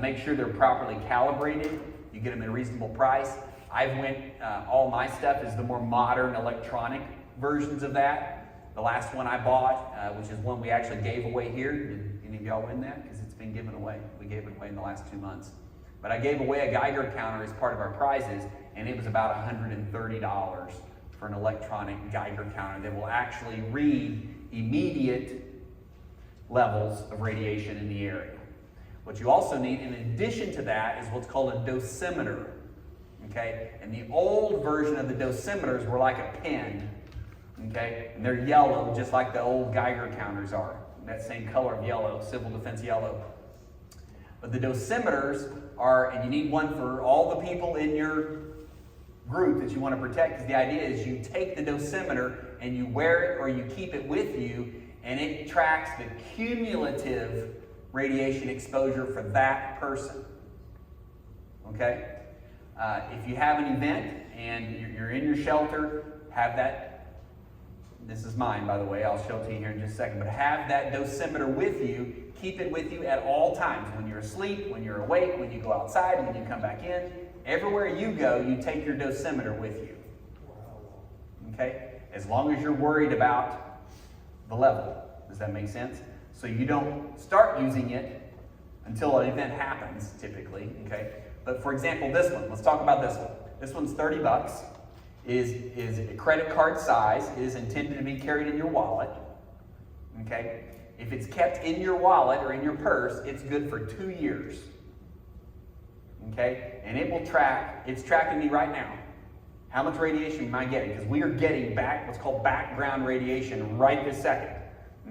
Make sure they're properly calibrated. You get them at a reasonable price. All my stuff is the more modern electronic versions of that. The last one I bought, which is one we actually gave away here. Did any of y'all win that? Because it's been given away. We gave it away in the last 2 months. But I gave away a Geiger counter as part of our prizes, and it was about $130 for an electronic Geiger counter that will actually read immediate levels of radiation in the area. What you also need, in addition to that, is what's called a dosimeter. Okay? And the old version of the dosimeters were like a pen. Okay? And they're yellow, just like the old Geiger counters are. That same color of yellow, civil defense yellow. But the dosimeters are, and you need one for all the people in your group that you want to protect, because the idea is you take the dosimeter and you wear it or you keep it with you, and it tracks the cumulative radiation exposure for that person. Okay? If you have an event and you're in your shelter, have that. This is mine, by the way. I'll show it to you here in just a second. But have that dosimeter with you. Keep it with you at all times. When you're asleep, when you're awake, when you go outside, when you come back in. Everywhere you go, you take your dosimeter with you. Okay? As long as you're worried about the level. Does that make sense? So you don't start using it until an event happens, typically. Okay? But for example, this one. Let's talk about this one. This one's $30. Is a credit card size. It is intended to be carried in your wallet. Okay? If it's kept in your wallet or in your purse, it's good for 2 years. Okay? And it will it's tracking me right now. How much radiation am I getting? Because we are getting what's called background radiation right this second.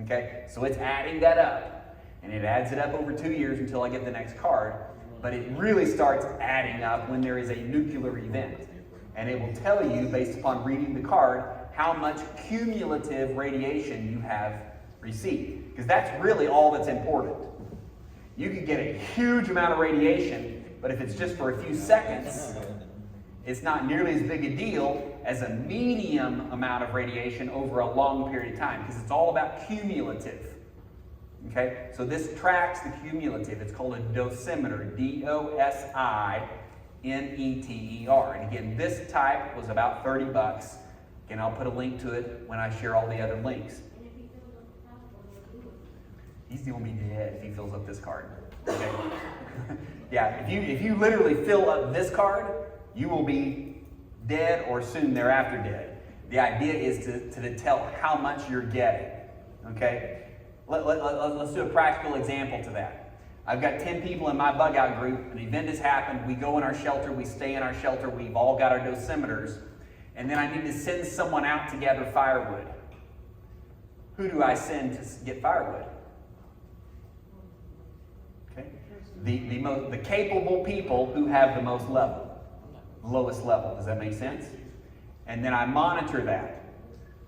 Okay? So it's adding that up. And it adds it up over 2 years until I get the next card. But it really starts adding up when there is a nuclear event. And it will tell you, based upon reading the card, how much cumulative radiation you have received. Because that's really all that's important. You can get a huge amount of radiation, but if it's just for a few seconds, it's not nearly as big a deal as a medium amount of radiation over a long period of time, because it's all about cumulative. Okay? So this tracks the cumulative. It's called a dosimeter, D-O-S-I-M-E-T-E-R. And again, this type was about $30. And I'll put a link to it when I share all the other links. He's gonna be dead if he fills up this card. Okay? Yeah, if you literally fill up this card, you will be dead or soon thereafter dead. The idea is to tell how much you're getting. Okay? Let's do a practical example to that. I've got 10 people in my bug out group. An event has happened. We go in our shelter. We stay in our shelter. We've all got our dosimeters. And then I need to send someone out to gather firewood. Who do I send to get firewood? Okay. The capable people who have the most level. Lowest level. Does that make sense? And then I monitor that.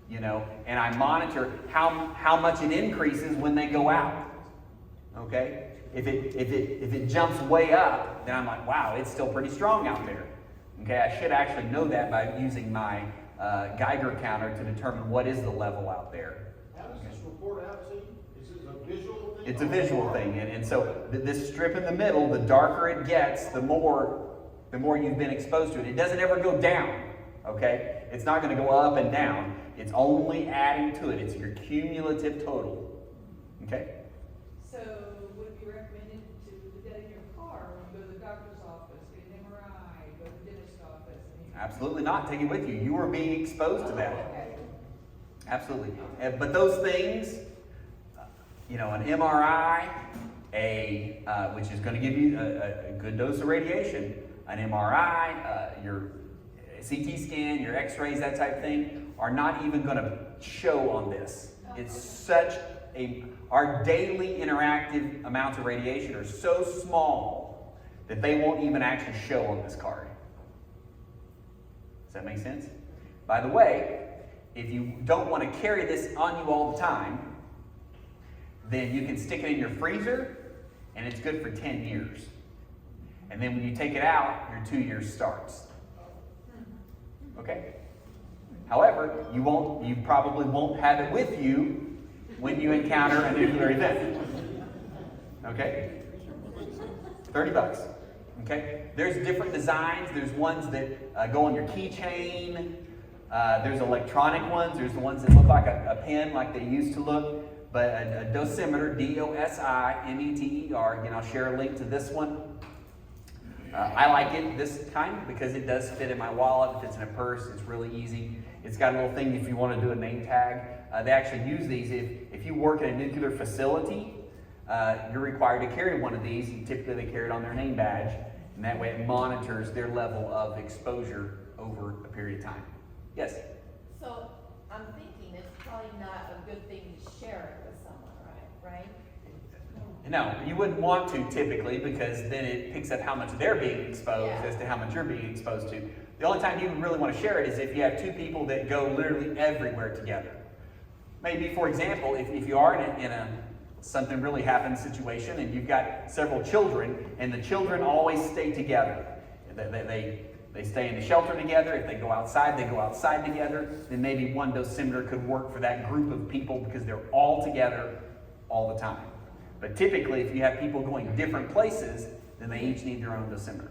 you know, and I monitor how much it increases when they go out. Okay? If it jumps way up, then I'm like, wow, it's still pretty strong out there. Okay, I should actually know that by using my Geiger counter to determine what is the level out there. How does this report out, see? Is it a visual thing? It's a visual thing, and so this strip in the middle, the darker it gets, the more you've been exposed to it. It doesn't ever go down, okay? It's not going to go up and down. It's only adding to it. It's your cumulative total, okay? So would it be recommended to put that in your car when you go to the doctor's office, get an MRI, go to the dentist's office? Absolutely not. Take it with you. You are being exposed to that. Okay. Absolutely. But those things, you know, an MRI, which is going to give you a good dose of radiation, an MRI, your CT scan, your x-rays, that type of thing, are not even going to show on this. It's our daily interactive amounts of radiation are so small that they won't even actually show on this card. Does that make sense? By the way, if you don't want to carry this on you all the time, then you can stick it in your freezer, and it's good for 10 years. And then when you take it out, your 2 years starts. Okay? However, you probably won't have it with you when you encounter a nuclear event. Okay? $30. Okay? There's different designs. There's ones that go on your keychain. There's electronic ones. There's the ones that look like a pen, like they used to look. But a dosimeter, D-O-S-I-M-E-T-E-R. Again, I'll share a link to this one. I like it, this kind, because it does fit in my wallet. It fits in a purse. It's really easy. It's got a little thing if you want to do a name tag. They actually use these. If you work in a nuclear facility, you're required to carry one of these. And typically they carry it on their name badge. And that way it monitors their level of exposure over a period of time. Yes? So I'm thinking it's probably not a good thing to share it with someone, right? No, you wouldn't want to typically, because then it picks up how much they're being exposed Yeah. as to how much you're being exposed to. The only time you would really want to share it is if you have two people that go literally everywhere together. Maybe, for example, if you are in a something really happens situation and you've got several children and the children always stay together. They stay in the shelter together. If they go outside, they go outside together. Then maybe one dosimeter could work for that group of people because they're all together all the time. But typically, if you have people going different places, then they each need their own dosimeter.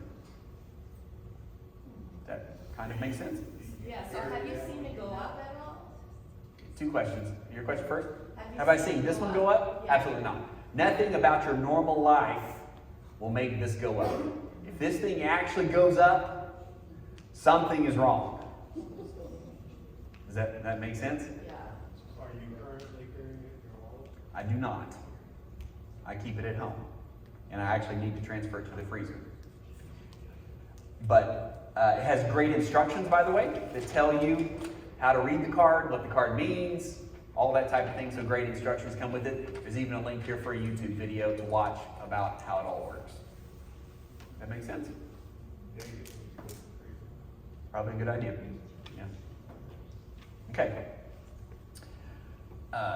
That kind of makes sense? Yeah, so have you seen it go up at all? 2 questions. Your question first? you Have I seen seen it this go one go up? Yeah. Absolutely not. Nothing about your normal life will make this go up. If this thing actually goes up, something is wrong. Does that make sense? Yeah. Are you currently carrying it in your wallet? I do not. I keep it at home. And I actually need to transfer it to the freezer. But it has great instructions, by the way, that tell you how to read the card, what the card means, all that type of thing. So great instructions come with it. There's even a link here for a YouTube video to watch about how it all works. That makes sense? Probably a good idea. Yeah. Okay.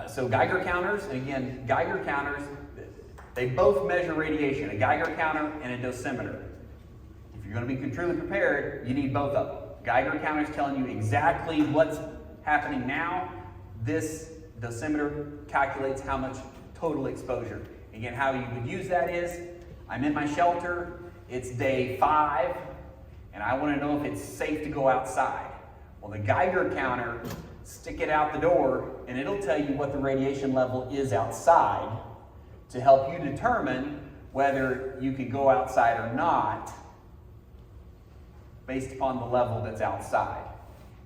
So Geiger counters, and again, Geiger counters, they both measure radiation, a Geiger counter and a dosimeter. If you're going to be truly prepared, you need both of them. Geiger counter is telling you exactly what's happening now. This dosimeter calculates how much total exposure. Again, how you would use that is, I'm in my shelter, it's day 5, and I want to know if it's safe to go outside. Well, the Geiger counter, stick it out the door, and it'll tell you what the radiation level is outside to help you determine whether you can go outside or not based upon the level that's outside.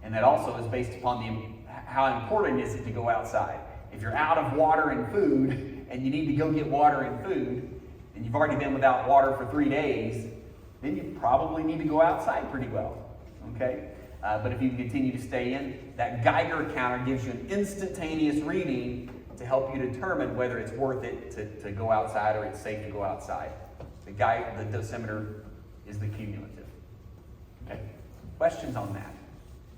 And that also is based upon how important is it to go outside. If you're out of water and food, and you need to go get water and food, and you've already been without water for 3 days, then you probably need to go outside pretty well, okay? But if you can continue to stay in, that Geiger counter gives you an instantaneous reading to help you determine whether it's worth it to go outside or it's safe to go outside. The dosimeter is the cumulative. Okay? Questions on that?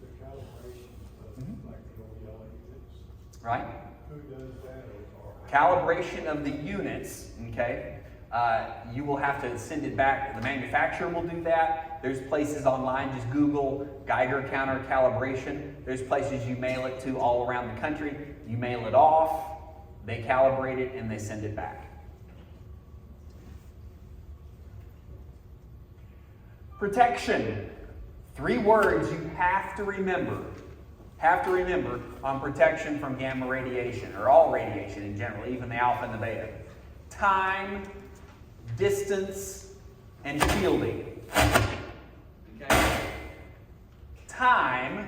The calibration of Mhm. like the old yelling right? Who does that? Calibration of the units, okay? You will have to send it back. The manufacturer will do that. There's places online, just Google Geiger counter calibration. There's places you mail it to all around the country. You mail it off, they calibrate it, and they send it back. Protection. 3 words you have to remember. On protection from gamma radiation, or all radiation in general, even the alpha and the beta. Time, distance, and shielding. Okay? Time,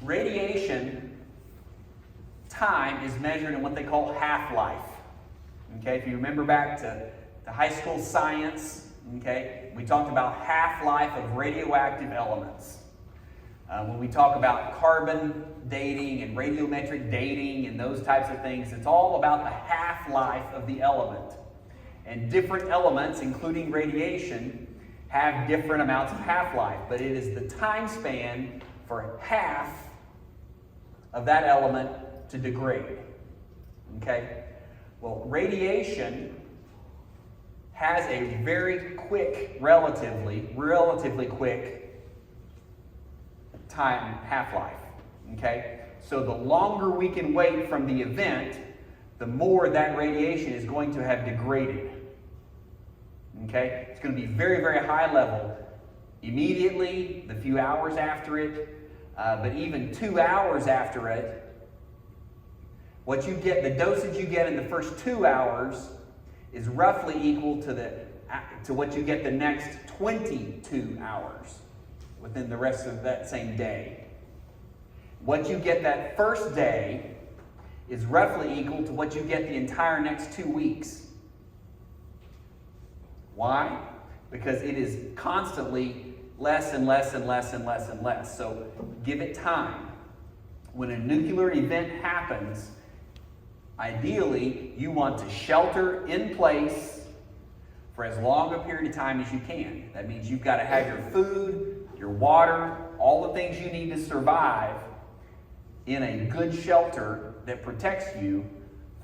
radiation, time is measured in what they call half-life. Okay, if you remember back to high school science, okay, we talked about half-life of radioactive elements. When we talk about carbon dating and radiometric dating and those types of things, it's all about the half-life of the element. And different elements, including radiation, have different amounts of half-life, but it is the time span for half of that element to degrade. Okay? Well, radiation has a very quick, relatively quick time half-life. Okay? So the longer we can wait from the event, the more that radiation is going to have degraded. Okay? It's going to be very, very high level immediately, the few hours after it, but even 2 hours after it. What you get, the dosage you get in the first 2 hours is roughly equal to what you get the next 22 hours within the rest of that same day. What you get that first day is roughly equal to what you get the entire next 2 weeks. Why? Because it is constantly less and less and less and less and less. So give it time. When a nuclear event happens, ideally you want to shelter in place for as long a period of time as you can. That means you've got to have your food, your water, all the things you need to survive in a good shelter that protects you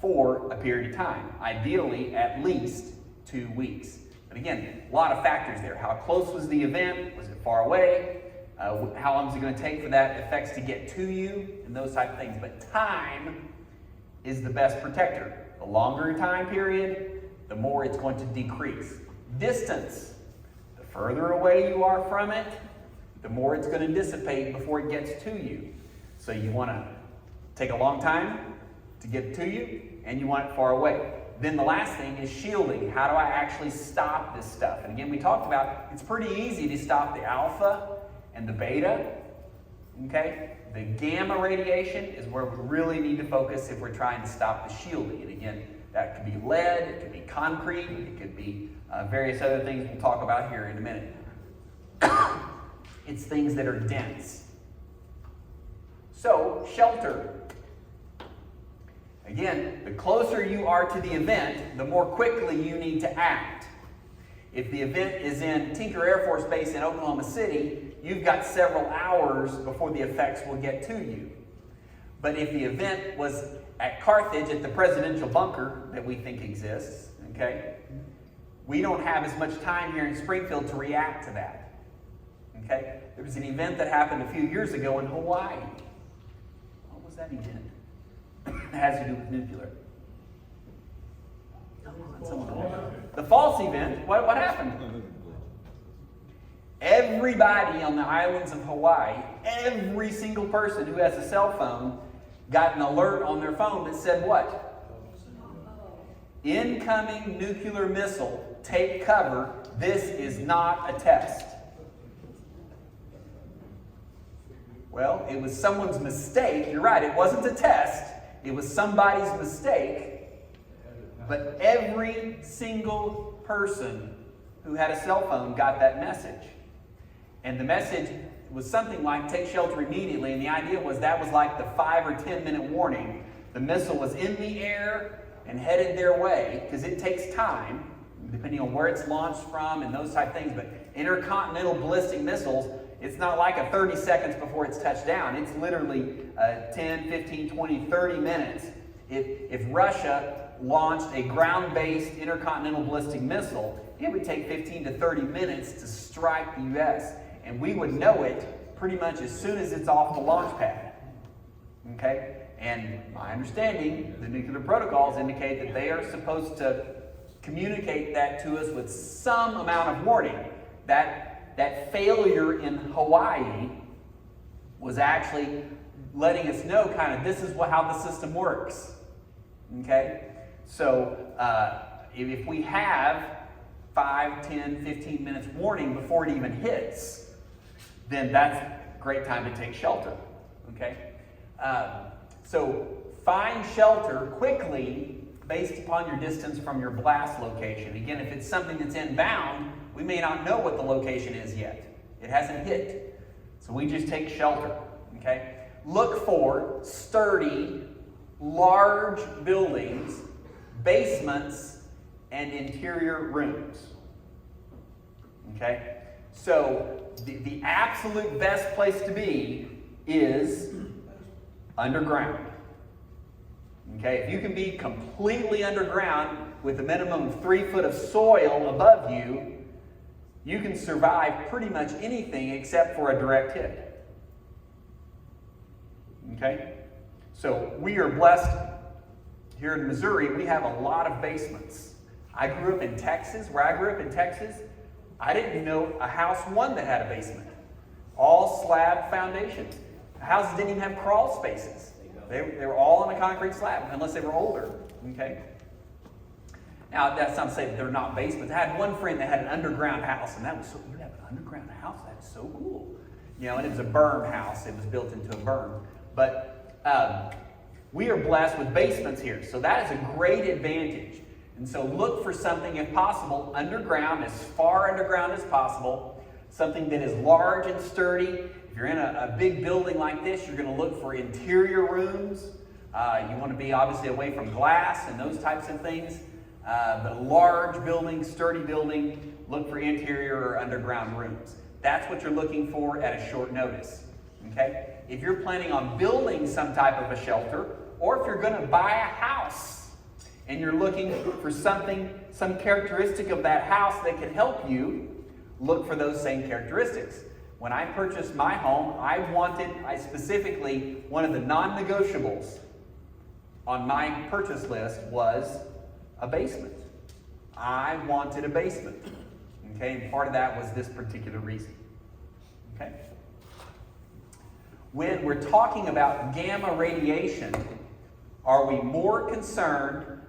for a period of time. Ideally, at least 2 weeks. But again, a lot of factors there. How close was the event? Was it far away? How long is it going to take for that effects to get to you? And those type of things. But time is the best protector. The longer time period, the more it's going to decrease. Distance. The further away you are from it, the more it's going to dissipate before it gets to you. So you want to take a long time to get to you, and you want it far away. Then the last thing is shielding. How do I actually stop this stuff? And again, we talked about it's pretty easy to stop the alpha and the beta. Okay? The gamma radiation is where we really need to focus if we're trying to stop the shielding. And again, that could be lead, it could be concrete, it could be various other things we'll talk about here in a minute. It's things that are dense. So, shelter. Again, the closer you are to the event, the more quickly you need to act. If the event is in Tinker Air Force Base in Oklahoma City, you've got several hours before the effects will get to you. But if the event was at Carthage at the presidential bunker that we think exists, okay, we don't have as much time here in Springfield to react to that. Okay? There was an event that happened a few years ago in Hawaii. What was that event? It has to do with nuclear. The false event, what happened? Everybody on the islands of Hawaii, every single person who has a cell phone, got an alert on their phone that said what? Incoming nuclear missile, take cover, this is not a test. Well, it was someone's mistake. You're right, it wasn't a test. It was somebody's mistake. But every single person who had a cell phone got that message. And the message was something like, take shelter immediately. And the idea was that was like the 5 or 10 minute warning. The missile was in the air and headed their way, because it takes time, depending on where it's launched from and those type things. But intercontinental ballistic missiles, it's not like a 30 seconds before it's touched down. It's literally 10, 15, 20, 30 minutes. If Russia launched a ground-based intercontinental ballistic missile, it would take 15 to 30 minutes to strike the U.S. And we would know it pretty much as soon as it's off the launch pad. Okay? And my understanding, the nuclear protocols indicate that they are supposed to communicate that to us with some amount of warning. That failure in Hawaii was actually letting us know kind of this is how the system works. Okay? So if we have 5, 10, 15 minutes warning before it even hits, then that's a great time to take shelter. Okay? So find shelter quickly based upon your distance from your blast location. Again, if it's something that's inbound, we may not know what the location is yet. It hasn't hit. So we just take shelter. Okay? Look for sturdy, large buildings, basements, and interior rooms. Okay? So the absolute best place to be is underground. Okay? If you can be completely underground with a minimum of 3 foot of soil above you, you can survive pretty much anything except for a direct hit. Okay? So we are blessed here in Missouri. We have a lot of basements. I grew up in Texas. Where I grew up in Texas, I didn't know a house one that had a basement. All slab foundations. Houses didn't even have crawl spaces. They were all on a concrete slab, unless they were older. Okay? Now, that's not to say that they're not basements. I had one friend that had an underground house, and that was so, you have an underground house? That is so cool. You know, and it was a berm house. It was built into a berm. But we are blessed with basements here, so that is a great advantage. And so look for something, if possible, underground, as far underground as possible, something that is large and sturdy. If you're in a big building like this, you're going to look for interior rooms. You want to be obviously away from glass and those types of things. But a large building, sturdy building, look for interior or underground rooms. That's what you're looking for at a short notice. Okay? If you're planning on building some type of a shelter, or if you're going to buy a house and you're looking for something, some characteristic of that house that can help you, look for those same characteristics. When I purchased my home, I specifically, one of the non-negotiables on my purchase list was a basement. I wanted a basement. Okay, and part of that was this particular reason. Okay? When we're talking about gamma radiation, are we more concerned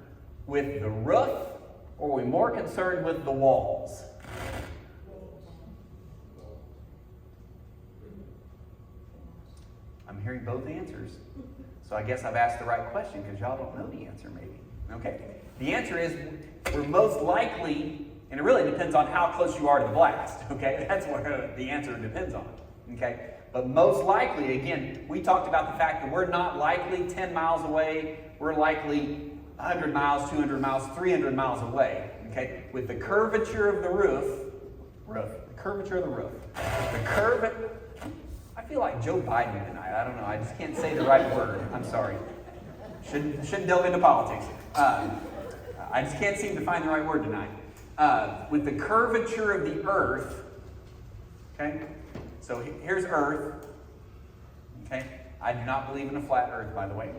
with the roof, or are we more concerned with the walls? I'm hearing both answers. So I guess I've asked the right question because y'all don't know the answer maybe. Okay. The answer is we're most likely, and it really depends on how close you are to the blast. Okay. That's where the answer depends on. Okay. But most likely, again, we talked about the fact that we're not likely 10 miles away. We're likely 100 miles, 200 miles, 300 miles away. Okay. With the curvature of the I feel like Joe Biden tonight. I don't know. I just can't say the right word. I'm sorry. Shouldn't delve into politics. I just can't seem to find the right word tonight. With the curvature of the earth, okay? So here's Earth, okay? I do not believe in a flat Earth, by the way.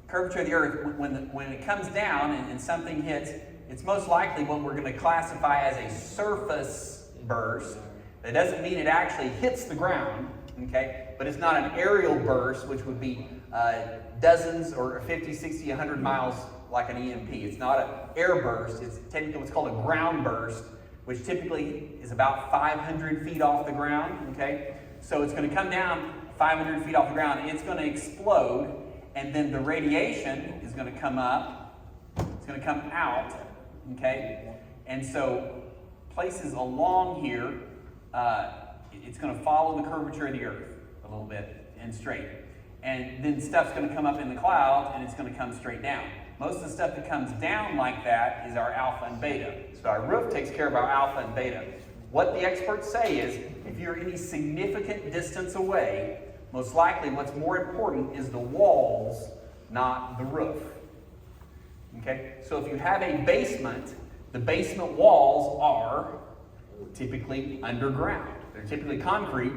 Curvature of the Earth, when it comes down and something hits, it's most likely what we're going to classify as a surface burst. That doesn't mean it actually hits the ground, okay? But it's not an aerial burst, which would be dozens or 50, 60, 100 miles like an EMP. It's not an air burst. It's technically what's called a ground burst, which typically is about 500 feet off the ground, okay? So it's going to come down 500 feet off the ground, and it's going to explode, and then the radiation is going to come up. It's going to come out, okay? And so places along here, it's going to follow the curvature of the earth a little bit and straight. And then stuff's going to come up in the cloud and it's going to come straight down. Most of the stuff that comes down like that is our alpha and beta. So our roof takes care of our alpha and beta. What the experts say is, if you're any significant distance away, most likely what's more important is the walls, not the roof. Okay? So if you have a basement, the basement walls are typically underground. They're typically concrete,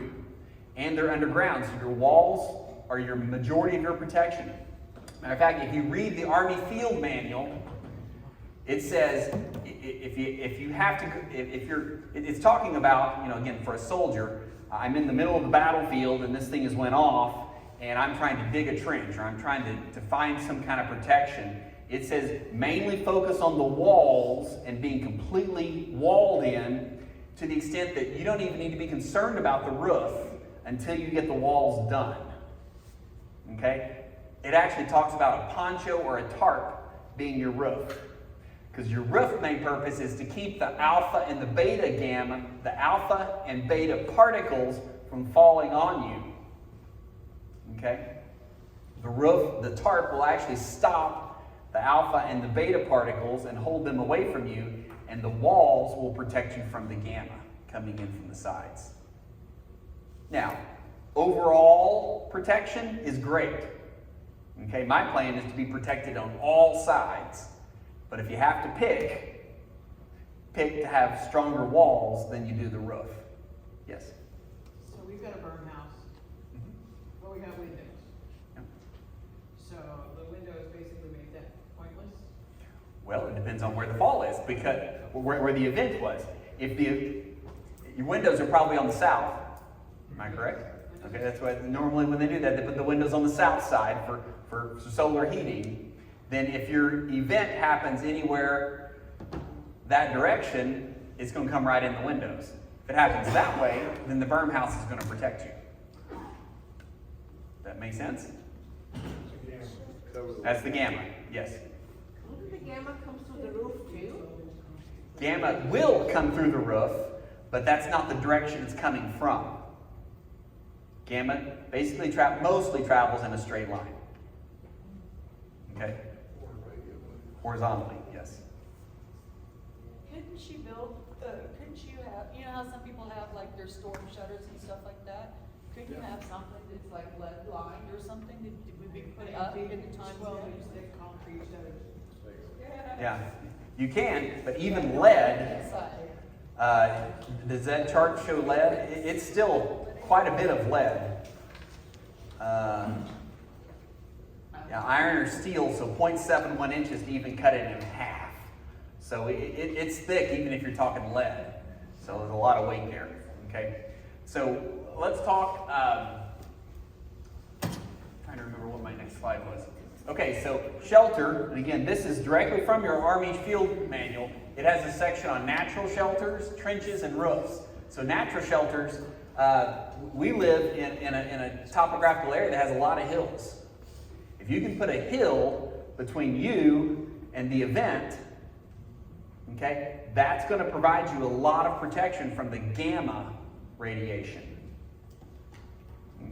and they're underground, so your walls are your majority of your protection. Matter of fact, if you read the Army Field Manual, it says it's talking about, again, for a soldier, I'm in the middle of the battlefield and this thing has went off and I'm trying to dig a trench or I'm trying to find some kind of protection. It says mainly focus on the walls and being completely walled in to the extent that you don't even need to be concerned about the roof until you get the walls done. Okay? It actually talks about a poncho or a tarp being your roof. Because your roof main purpose is to keep the alpha and the beta gamma, the alpha and beta particles from falling on you. Okay? The roof, the tarp will actually stop the alpha and the beta particles and hold them away from you, and the walls will protect you from the gamma coming in from the sides. Now, overall protection is great. Okay, my plan is to be protected on all sides. But if you have to pick to have stronger walls than you do the roof. Yes? So we've got a burn house, but we have windows. Yep. So the windows basically make that pointless? Well, it depends on where the fall is, because where the event was. If your windows are probably on the south, am I correct? Okay, that's why normally when they do that, they put the windows on the south side for solar heating. Then if your event happens anywhere that direction, it's going to come right in the windows. If it happens that way, then the berm house is going to protect you. That make sense? That's the gamma, yes. Wouldn't the gamma come through the roof too? Gamma will come through the roof, but that's not the direction it's coming from. Gamma basically mostly travels in a straight line. Okay? Horizontally, yes. Couldn't you have, how some people have like their storm shutters and stuff like that? Couldn't you have something that's like lead lined or something that would be put up in the time? 12-inch thick concrete shutters. Yeah, you can, but even lead, does that chart show lead? It's still quite a bit of lead. Yeah, iron or steel, so 0.71 inches to even cut it in half. So it's thick even if you're talking lead. So there's a lot of weight there, okay? So let's talk, trying to remember what my next slide was. Okay, so shelter, and again, this is directly from your Army Field Manual. It has a section on natural shelters, trenches, and roofs. So natural shelters, we live in a topographical area that has a lot of hills. If you can put a hill between you and the event, okay, that's going to provide you a lot of protection from the gamma radiation.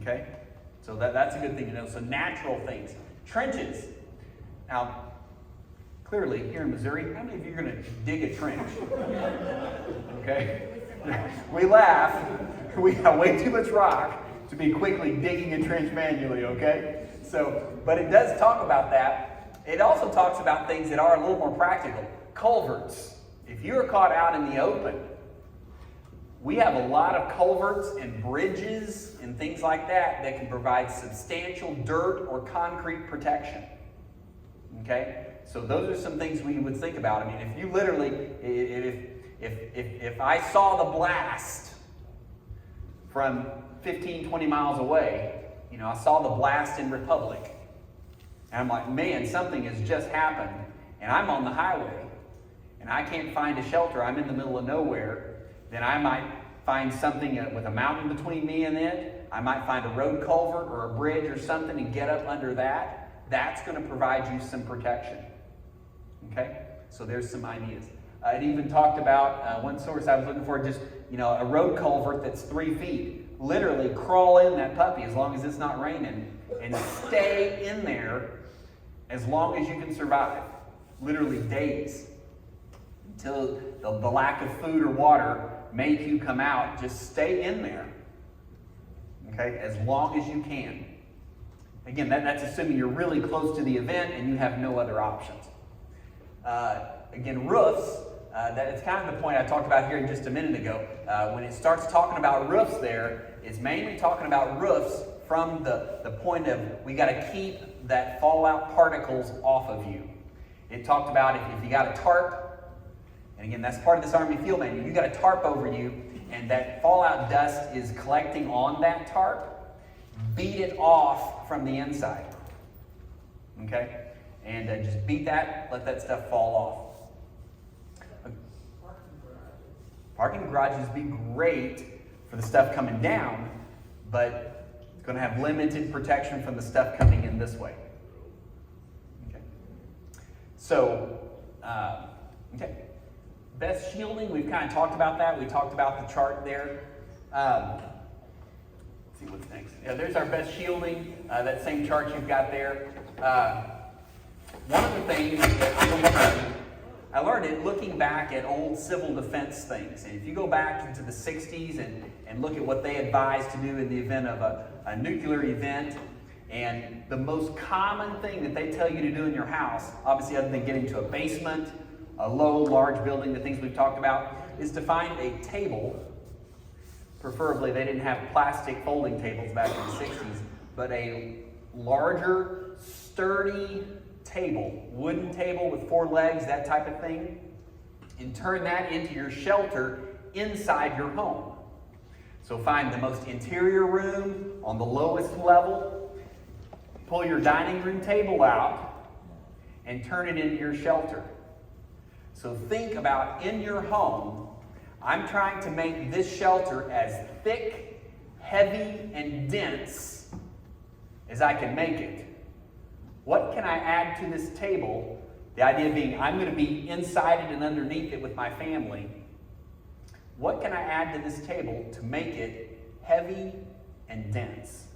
Okay? So that's a good thing to know. So natural things. Trenches. Now, clearly, here in Missouri, how many of you are going to dig a trench? Okay? We laugh. We have way too much rock to be quickly digging a trench manually, okay? So, but it does talk about that. It also talks about things that are a little more practical. Culverts. If you're caught out in the open, we have a lot of culverts and bridges and things like that that can provide substantial dirt or concrete protection. Okay? So those are some things we would think about. I mean, if you literally, if I saw the blast from 15, 20 miles away, I saw the blast in Republic, and I'm like, man, something has just happened, and I'm on the highway, and I can't find a shelter, I'm in the middle of nowhere, then I might find something with a mountain between me and it, I might find a road culvert or a bridge or something and get up under that. That's going to provide you some protection. Okay? So there's some ideas. It even talked about, one source I was looking for, just, a road culvert that's 3 feet. Literally crawl in that puppy as long as it's not raining and stay in there as long as you can survive, literally days, until the lack of food or water make you come out. Just stay in there, okay, as long as you can. Again, that's assuming you're really close to the event and you have no other options. Again, roofs, that's kind of the point I talked about here just a minute ago. When it starts talking about roofs there, it's mainly talking about roofs from the point of we got to keep that fallout particles off of you. It talked about if you got a tarp, and again, that's part of this Army Field Manual, you got a tarp over you, and that fallout dust is collecting on that tarp, beat it off from the inside. Okay? And just beat that, let that stuff fall off. Parking garages be great for the stuff coming down, but it's going to have limited protection from the stuff coming in this way. Okay. So, okay. Best shielding, we've kind of talked about that. We talked about the chart there. Let's see what's next. Yeah, there's our best shielding, that same chart you've got there. One of the things that I learned it looking back at old civil defense things. And if you go back into the 60s and look at what they advised to do in the event of a nuclear event, and the most common thing that they tell you to do in your house, obviously other than getting to a basement, a low, large building, the things we've talked about, is to find a table. Preferably, they didn't have plastic folding tables back in the 60s, but a larger, sturdy table, wooden table with 4 legs, that type of thing, and turn that into your shelter inside your home. So find the most interior room on the lowest level, pull your dining room table out, and turn it into your shelter. So think about in your home, I'm trying to make this shelter as thick, heavy, and dense as I can make it. What can I add to this table? The idea being I'm going to be inside it and underneath it with my family. What can I add to this table to make it heavy and dense?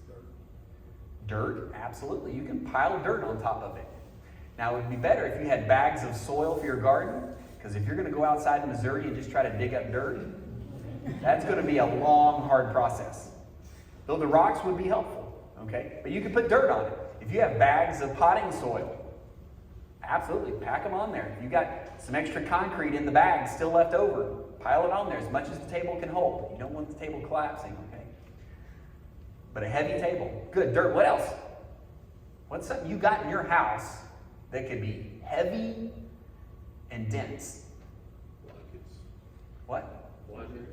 Dirt, absolutely. You can pile dirt on top of it. Now, it would be better if you had bags of soil for your garden, because if you're going to go outside in Missouri and just try to dig up dirt, that's going to be a long, hard process. Though the rocks would be helpful, okay? But you can put dirt on it. If you have bags of potting soil, absolutely, pack them on there. If you've got some extra concrete in the bag still left over, pile it on there as much as the table can hold. You don't want the table collapsing, okay? But a heavy table, good. Dirt, what else? What's something you got in your house that could be heavy and dense? Blankets. What? Blankets.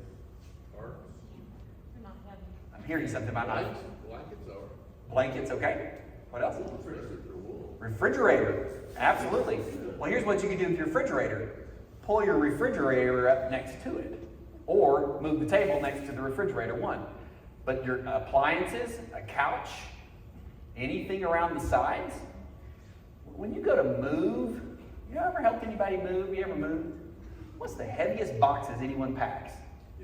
Tarps. I'm hearing something about Blankets. Blankets are. blankets, okay? What else? Refrigerator wool. Refrigerator, absolutely. Well, here's what you can do with your refrigerator. Pull your refrigerator up next to it, or move the table next to the refrigerator, one. But your appliances, a couch, anything around the sides, when you go to move, you ever helped anybody move? You ever moved? What's the heaviest boxes anyone packs?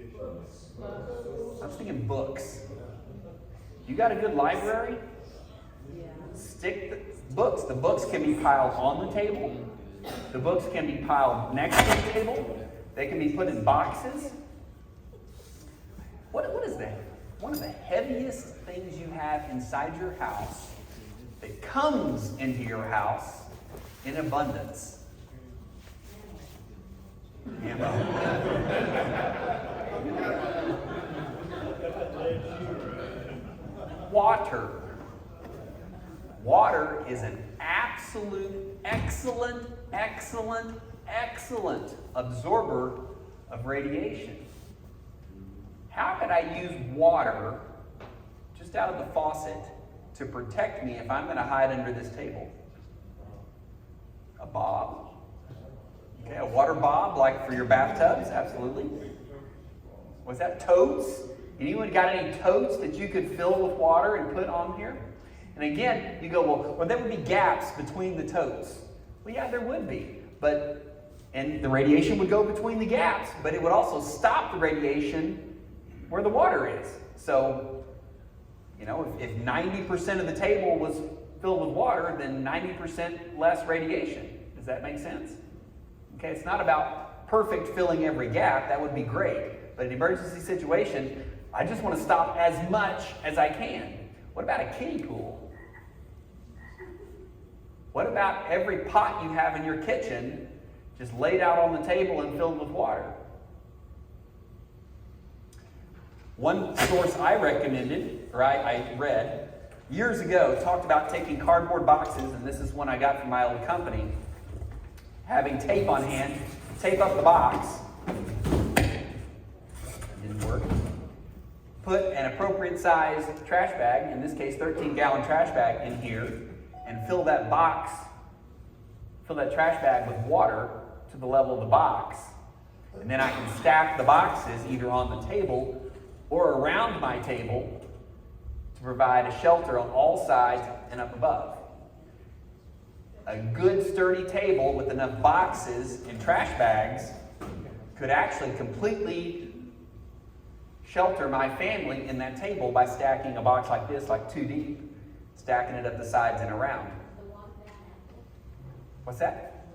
I was thinking books. You got a good library? Stick the books. The books can be piled on the table. The books can be piled next to the table. They can be put in boxes. What is that? One of the heaviest things you have inside your house that comes into your house in abundance. Water. Water is an absolute, excellent absorber of radiation. How could I use water just out of the faucet to protect me if I'm going to hide under this table? A bob. Okay, a water bob, like for your bathtubs, absolutely. What's that? Totes? Anyone got any totes that you could fill with water and put on here? And again, you go, well, there would be gaps between the totes. Well, yeah, there would be. And the radiation would go between the gaps, but it would also stop the radiation where the water is. So, if 90% of the table was filled with water, then 90% less radiation. Does that make sense? Okay, it's not about perfect filling every gap. That would be great. But in an emergency situation, I just want to stop as much as I can. What about a kiddie pool? What about every pot you have in your kitchen just laid out on the table and filled with water? One source I recommended, or I read, years ago, talked about taking cardboard boxes, and this is one I got from my old company, having tape on hand, tape up the box. Didn't work. Put an appropriate size trash bag, in this case 13-gallon trash bag, in here, and fill that trash bag with water to the level of the box. And then I can stack the boxes either on the table or around my table to provide a shelter on all sides and up above. A good sturdy table with enough boxes and trash bags could actually completely shelter my family in that table by stacking a box like this, like 2 deep, stacking it up the sides and around. What's that?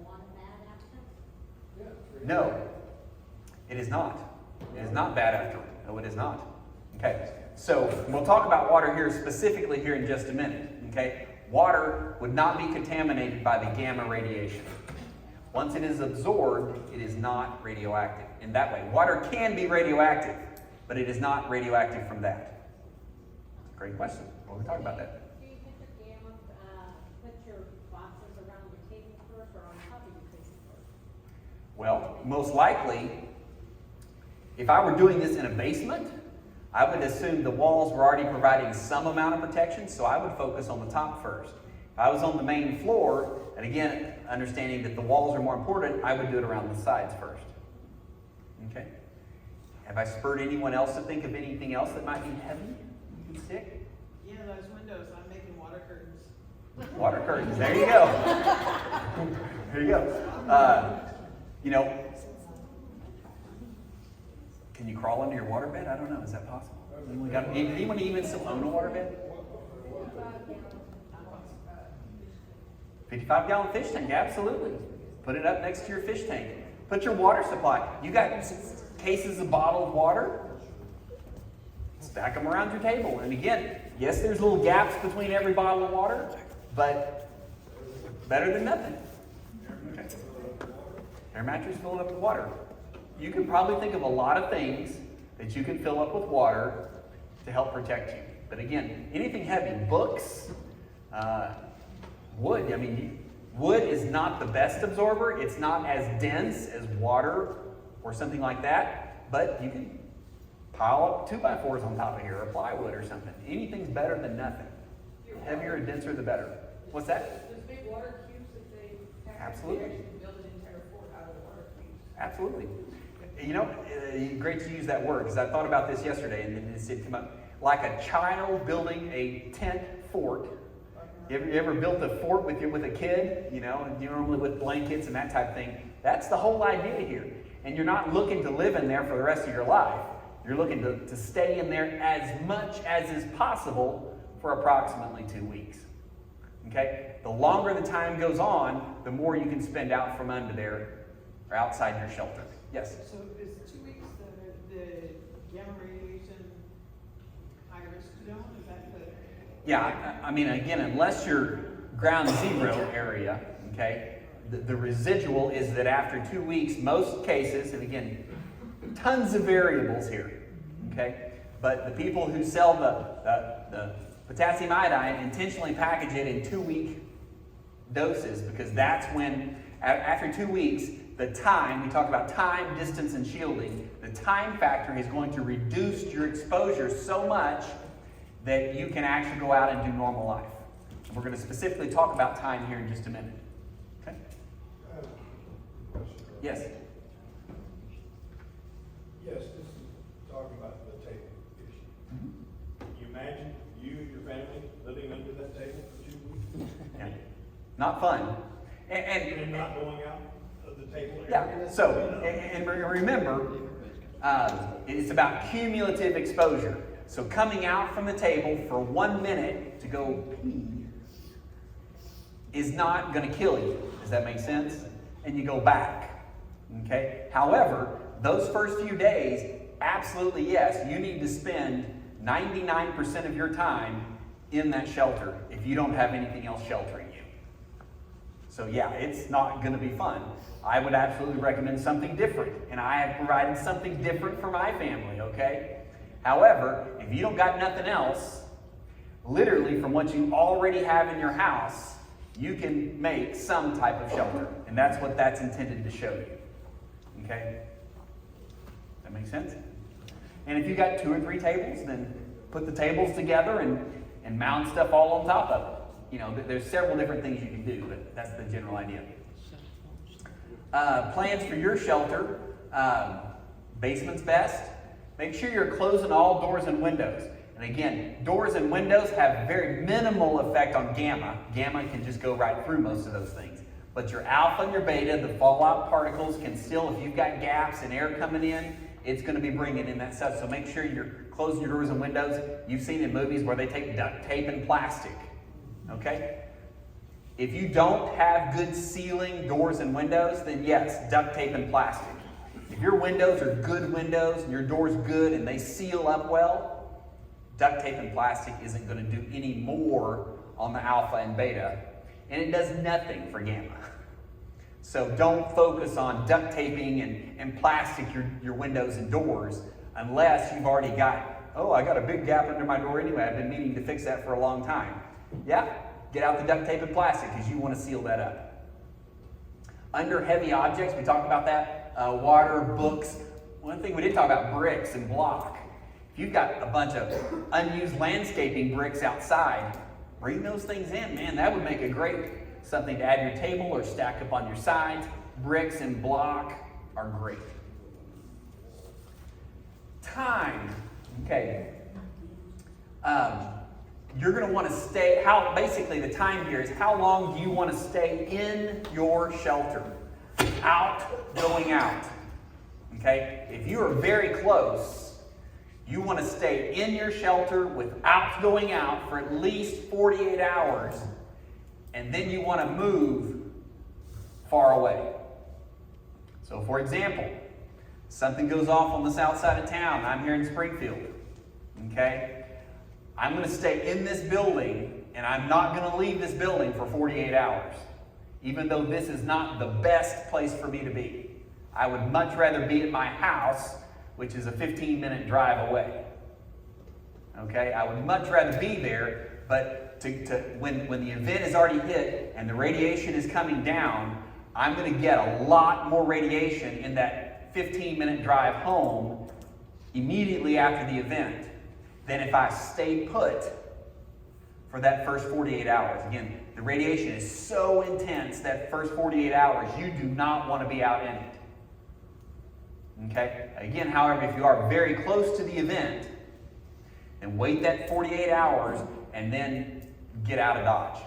No, it is not. It is not bad after. No, it is not. Okay, so we'll talk about water here specifically here in just a minute. Okay, water would not be contaminated by the gamma radiation. Once it is absorbed, it is not radioactive. In that way, water can be radioactive, but it is not radioactive from that. Great question. We'll talk about that. Do you hit the gamma, put your boxes around the table first or on top of your table first? Well, most likely, if I were doing this in a basement, I would assume the walls were already providing some amount of protection, so I would focus on the top first. If I was on the main floor, and again, understanding that the walls are more important, I would do it around the sides first. Okay? Have I spurred anyone else to think of anything else that might be heavy and sick? Yeah, those windows, I'm making water curtains. Water curtains, there you go. There you go. You know, can you crawl under your waterbed? I don't know. Is that possible? Anyone even still own a waterbed? 55-gallon fish tank, absolutely. Put it up next to your fish tank. Put your water supply. You got cases of bottled water? Stack them around your table. And again, yes, there's little gaps between every bottle of water, but better than nothing. Okay. Air mattress filled up with water. You can probably think of a lot of things that you can fill up with water to help protect you. But again, anything heavy, books, wood. I mean, wood is not the best absorber. It's not as dense as water or something like that. But you can pile up 2x4s on top of here, or plywood or something. Anything's better than nothing. The heavier and denser, the better. What's that? Those big water cubes that they have. Absolutely. They actually build an entire fort out of the water cubes. Absolutely. You know, great to use that word, because I thought about this yesterday, and then it came up. Like a child building a tent fort. You ever built a fort with a kid? You know, normally with blankets and that type of thing. That's the whole idea here. And you're not looking to live in there for the rest of your life. You're looking to stay in there as much as is possible for approximately 2 weeks. Okay? The longer the time goes on, the more you can spend out from under there or outside your shelter. Yes? So is 2 weeks the gamma radiation high risk zone? Is that the? Yeah, I mean, again, unless you're ground zero area, okay, the residual is that after 2 weeks, most cases, and again, tons of variables here, okay, but the people who sell the potassium iodine intentionally package it in 2-week doses, because that's when, after 2 weeks, the time, we talk about time, distance, and shielding, the time factor is going to reduce your exposure so much that you can actually go out and do normal life. We're going to specifically talk about time here in just a minute. Okay? Yes? Yes, this is talking about the table issue. Mm-hmm. You imagine you and your family living under that table for 2 weeks? Yeah. Not fun. And not going out of the table area? Yeah, so, and remember, it's about cumulative exposure. So coming out from the table for 1 minute to go pee is not going to kill you. Does that make sense? And you go back. Okay? However, those first few days, absolutely yes, you need to spend 99% of your time in that shelter if you don't have anything else sheltering you. So yeah, it's not going to be fun. I would absolutely recommend something different, and I have provided something different for my family, okay? However, if you don't got nothing else, literally from what you already have in your house, you can make some type of shelter, and that's what that's intended to show you, okay? That makes sense? And if you got 2 or 3 tables, then put the tables together and mount stuff all on top of it. You know, there's several different things you can do, but that's the general idea. Plans for your shelter. Basement's best. Make sure you're closing all doors and windows. And again, doors and windows have very minimal effect on gamma. Gamma can just go right through most of those things. But your alpha and your beta, the fallout particles, can still, if you've got gaps and air coming in, it's going to be bringing in that stuff. So make sure you're closing your doors and windows. You've seen in movies where they take duct tape and plastic. Okay? If you don't have good sealing doors and windows, then yes, duct tape and plastic. If your windows are good windows and your door's good and they seal up well, duct tape and plastic isn't going to do any more on the alpha and beta. And it does nothing for gamma. So don't focus on duct taping and plastic your windows and doors unless you've already got, oh, I got a big gap under my door anyway. I've been meaning to fix that for a long time. Yeah, get out the duct tape and plastic because you want to seal that up. Under heavy objects, we talked about that, water, books. One thing we did talk about, bricks and block. If you've got a bunch of unused landscaping bricks outside, bring those things in, man. That would make a great something to add to your table or stack up on your sides. Bricks and block are great. Time. Okay. You're going to want to stay, basically the time here is how long do you want to stay in your shelter? Out, going out. Okay? If you are very close, you want to stay in your shelter without going out for at least 48 hours, and then you want to move far away. So for example, something goes off on the south side of town. I'm here in Springfield. Okay? I'm going to stay in this building, and I'm not going to leave this building for 48 hours, even though this is not the best place for me to be. I would much rather be at my house, which is a 15-minute drive away. Okay? I would much rather be there, but when the event is already hit and the radiation is coming down, I'm going to get a lot more radiation in that 15-minute drive home immediately after the event than if I stay put for that first 48 hours. Again, the radiation is so intense that first 48 hours, you do not want to be out in it. Okay? Again, however, if you are very close to the event, then wait that 48 hours and then get out of Dodge.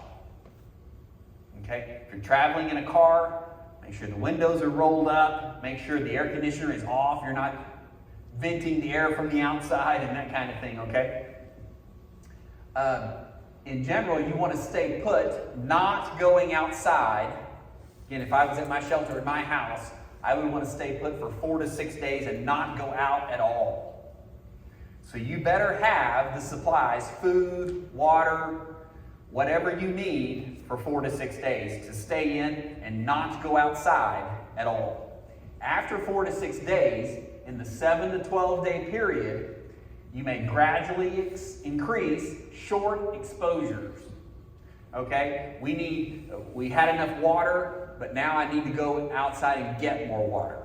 Okay? If you're traveling in a car, make sure the windows are rolled up, make sure the air conditioner is off, you're not venting the air from the outside and that kind of thing, okay? In general, you want to stay put, not going outside. Again, if I was at my shelter at my house, I would want to stay put for 4 to 6 days and not go out at all. So you better have the supplies, food, water, whatever you need for 4 to 6 days to stay in and not go outside at all. After 4 to 6 days, in the 7 to 12 day period, you may gradually increase short exposures. Okay? We had enough water, but now I need to go outside and get more water.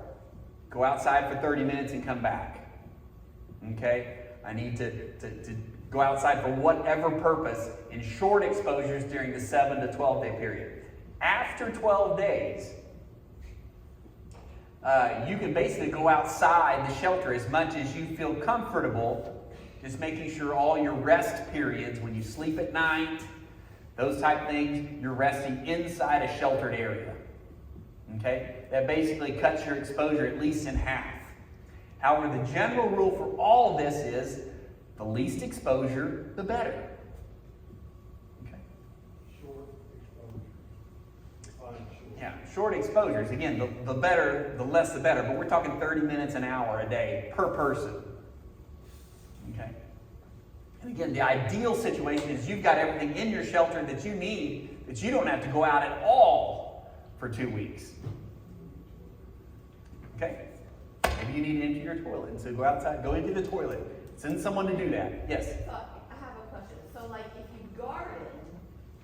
Go outside for 30 minutes and come back. Okay? I need to go outside for whatever purpose in short exposures during the 7 to 12 day period. After 12 days, you can basically go outside the shelter as much as you feel comfortable, just making sure all your rest periods, when you sleep at night, those type things, you're resting inside a sheltered area. Okay? That basically cuts your exposure at least in half. However, the general rule for all of this is the least exposure, the better. Okay? short exposures. Again, the better, the less the better, but we're talking 30 minutes an hour a day per person. Okay? And again, the ideal situation is you've got everything in your shelter that you need, that you don't have to go out at all for 2 weeks. Okay? Maybe you need to empty your toilet, and so go outside, go empty the toilet. Send someone to do that. Yes? So I have a question. So like if you garden,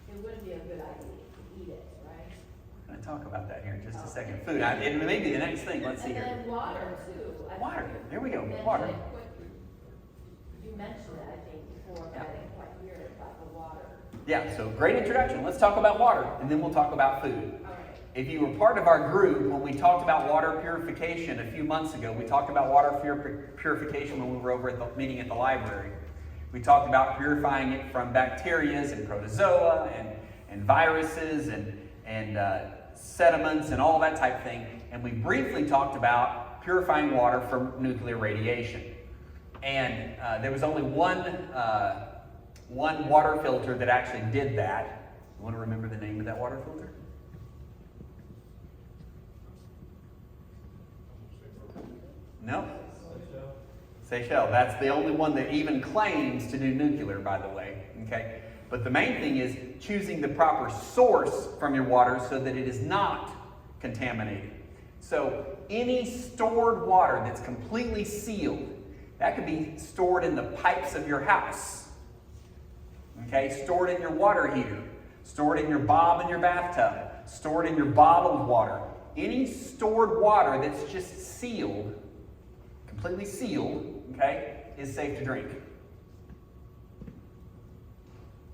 it wouldn't be a good idea to eat it, right? I'm going to talk about that here in just a second. Food, it may be the next thing. Let's see And here. then water too. I think Water. There we go. mentioned Water. it quickly. You mentioned it, I think, before, but I didn't quite hear it about the water. Yeah, so great introduction. Let's talk about water, and then we'll talk about food. All right. If you were part of our group when we talked about water purification a few months ago, we talked about water purification when we were over at the meeting at the library. We talked about purifying it from bacteria and protozoa and viruses and sediments and all that type of thing. And we briefly talked about purifying water from nuclear radiation. And there was only one water filter that actually did that. You want to remember the name of that water filter? No? Seychelles. That's the only one that even claims to do nuclear, by the way. Okay? But the main thing is choosing the proper source from your water so that it is not contaminated. So any stored water that's completely sealed, that could be stored in the pipes of your house. Okay? Stored in your water heater. Stored in your bob in your bathtub. Stored in your bottled water. Any stored water that's just sealed, completely sealed, okay, is safe to drink.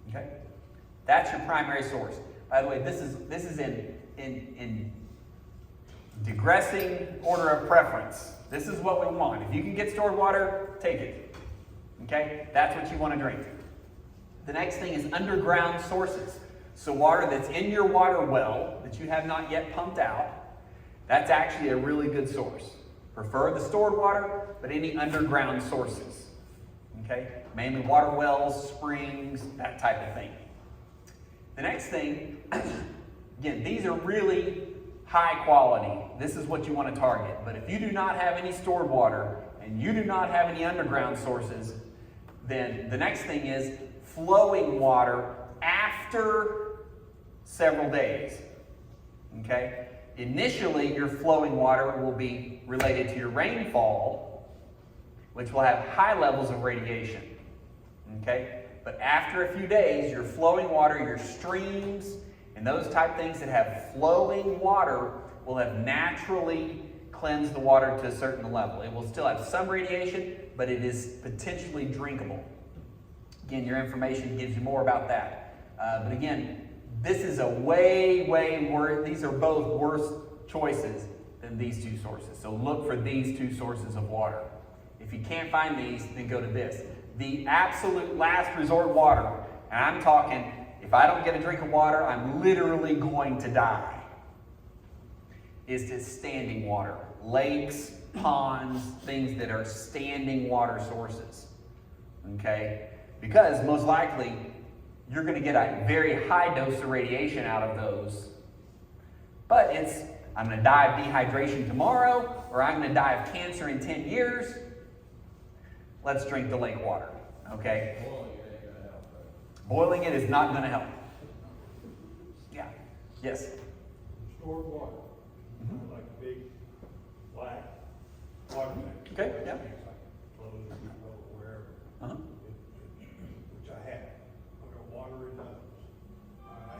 Okay? That's your primary source. By the way, this is in digressing order of preference. This is what we want. If you can get stored water, take it. Okay? That's what you want to drink. The next thing is underground sources. So water that's in your water well that you have not yet pumped out, that's actually a really good source. Prefer the stored water, but any underground sources. Okay? Mainly water wells, springs, that type of thing. The next thing, again, these are really high quality. This is what you want to target. But if you do not have any stored water and you do not have any underground sources, then the next thing is flowing water after several days. Okay? Initially, your flowing water will be related to your rainfall, which will have high levels of radiation. Okay? But after a few days, your flowing water, your streams, and those type things that have flowing water will have naturally cleansed the water to a certain level. It will still have some radiation, but it is potentially drinkable. Again, your information gives you more about that. But again, this is a way worse. These are both worse choices than these two sources. So look for these two sources of water. If you can't find these, then go to this. The absolute last resort water, and I'm talking, if I don't get a drink of water, I'm literally going to die, is this standing water. Lakes, ponds, things that are standing water sources. Okay? Because most likely, you're going to get a very high dose of radiation out of those. But I'm going to die of dehydration tomorrow, or I'm going to die of cancer in 10 years. Let's drink the lake water, okay? Boiling it is not going to help. Yeah. Yes? Stored water, like a big black water tank. Okay, yeah. Closed or wherever, Uh-huh. which I have. I got water in those.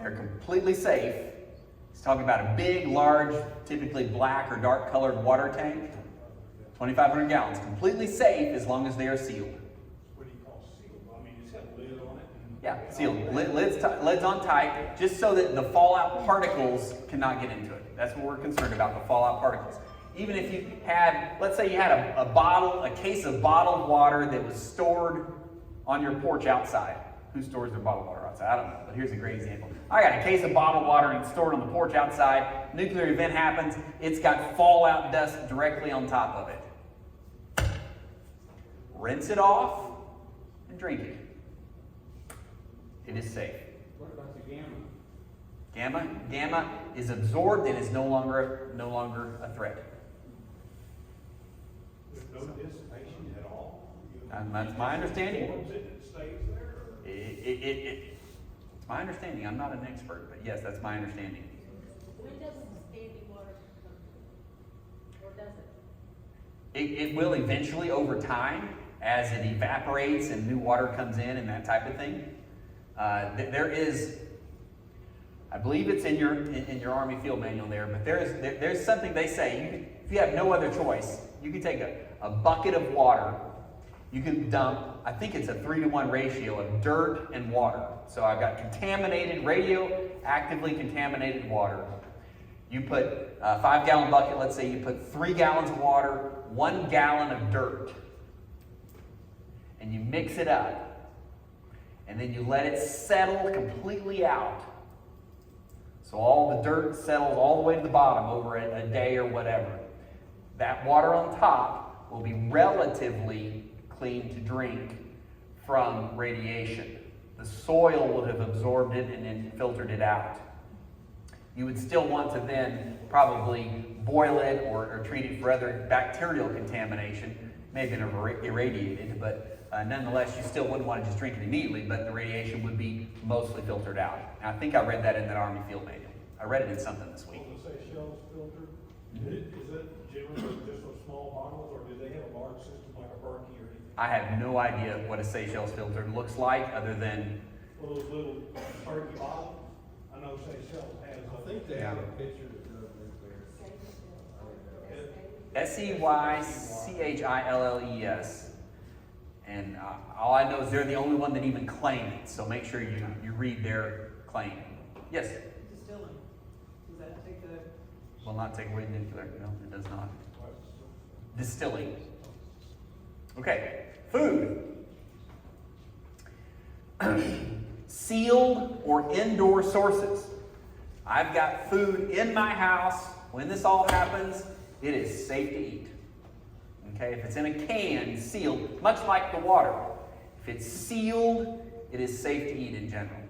They're completely safe. He's talking about a big, large, typically black or dark colored water tank. 2,500 gallons. Completely safe as long as they are sealed. What do you call sealed? I mean, it's got a lid on it. Yeah, sealed. Lids on tight, just so that the fallout particles cannot get into it. That's what we're concerned about, the fallout particles. Even if you had, let's say you had a case of bottled water that was stored on your porch outside. Who stores their bottled water outside? I don't know, but here's a great example. I got a case of bottled water and it's stored on the porch outside. Nuclear event happens. It's got fallout dust directly on top of it. Rinse it off and drink it. It is safe. What about the gamma? Gamma is absorbed and is no longer a threat. There's no dissipation at all? And that's my understanding. Absorbs it and stays there? Or? It's my understanding. I'm not an expert, but yes, that's my understanding. When does standing water come through? Or does it? It will eventually over time as it evaporates and new water comes in and that type of thing. There is, I believe it's in your Army field manual there, but there's something they say, if you have no other choice, you can take a bucket of water, you can dump, I think it's a 3-to-1 ratio of dirt and water. So I've got contaminated, radioactively contaminated water. You put a 5-gallon bucket, let's say you put 3 gallons of water, 1 gallon of dirt, and you mix it up. And then you let it settle completely out. So all the dirt settles all the way to the bottom over a day or whatever. That water on top will be relatively clean to drink from radiation. The soil will have absorbed it and then filtered it out. You would still want to then probably boil it or treat it for other bacterial contamination. Maybe irradiated, but nonetheless, you still wouldn't want to just drink it immediately, but the radiation would be mostly filtered out. And I think I read that in that Army field manual. I read it in something this week. Will the Seychelles filter? Is it generally just a small bottles, or do they have a large system like a Berkey or anything? I have no idea what a Seychelles filter looks like other than... Well, those little Berkey bottles, I know Seychelles has. I think they have a picture that does nuclear. Seychilles. And all I know is they're the only one that even claim it. So make sure you read their claim. Yes? Distilling, does that take the? Will not take away nuclear. No, it does not. Distilling. Okay. Food. Sealed or indoor sources. I've got food in my house. When this all happens, it is safe to eat. Okay, if it's in a can, sealed, much like the water. If it's sealed, it is safe to eat in general.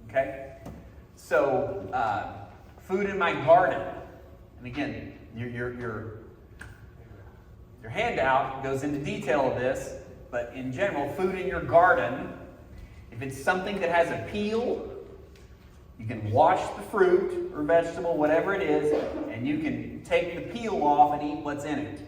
Okay? So, food in my garden. And again, your handout goes into detail of this, but in general, food in your garden, if it's something that has a peel, you can wash the fruit or vegetable, whatever it is, and you can take the peel off and eat what's in it.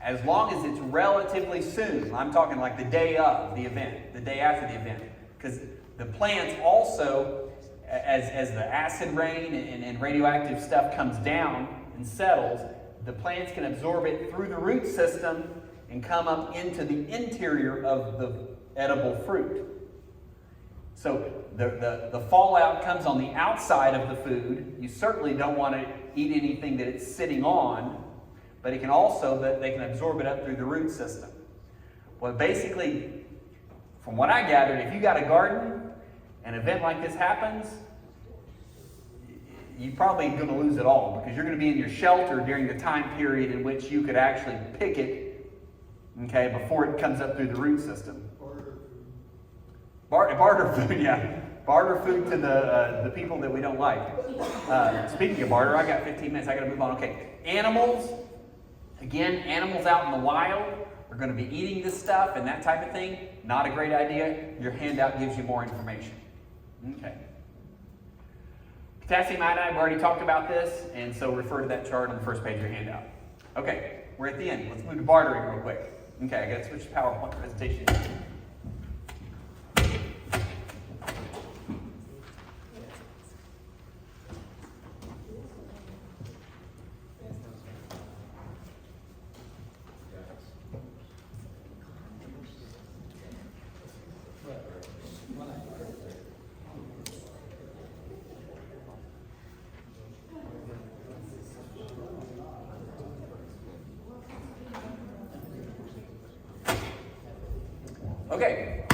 As long as it's relatively soon. I'm talking like the day of the event, the day after the event. Because the plants also, as the acid rain and radioactive stuff comes down and settles, the plants can absorb it through the root system and come up into the interior of the edible fruit. So the fallout comes on the outside of the food. You certainly don't want to eat anything that it's sitting on, but it can also, they can absorb it up through the root system. Well, basically, from what I gathered, if you got a garden, an event like this happens, you're probably going to lose it all because you're going to be in your shelter during the time period in which you could actually pick it, okay, before it comes up through the root system. Barter food, yeah. Barter food to the people that we don't like. Speaking of barter, I got 15 minutes. I got to move on. Okay, animals. Again, animals out in the wild are going to be eating this stuff and that type of thing. Not a great idea. Your handout gives you more information. Okay. Potassium iodide, we already talked about this, and so refer to that chart on the first page of your handout. Okay, we're at the end. Let's move to bartering real quick. Okay, I got to switch to PowerPoint presentation. Okay,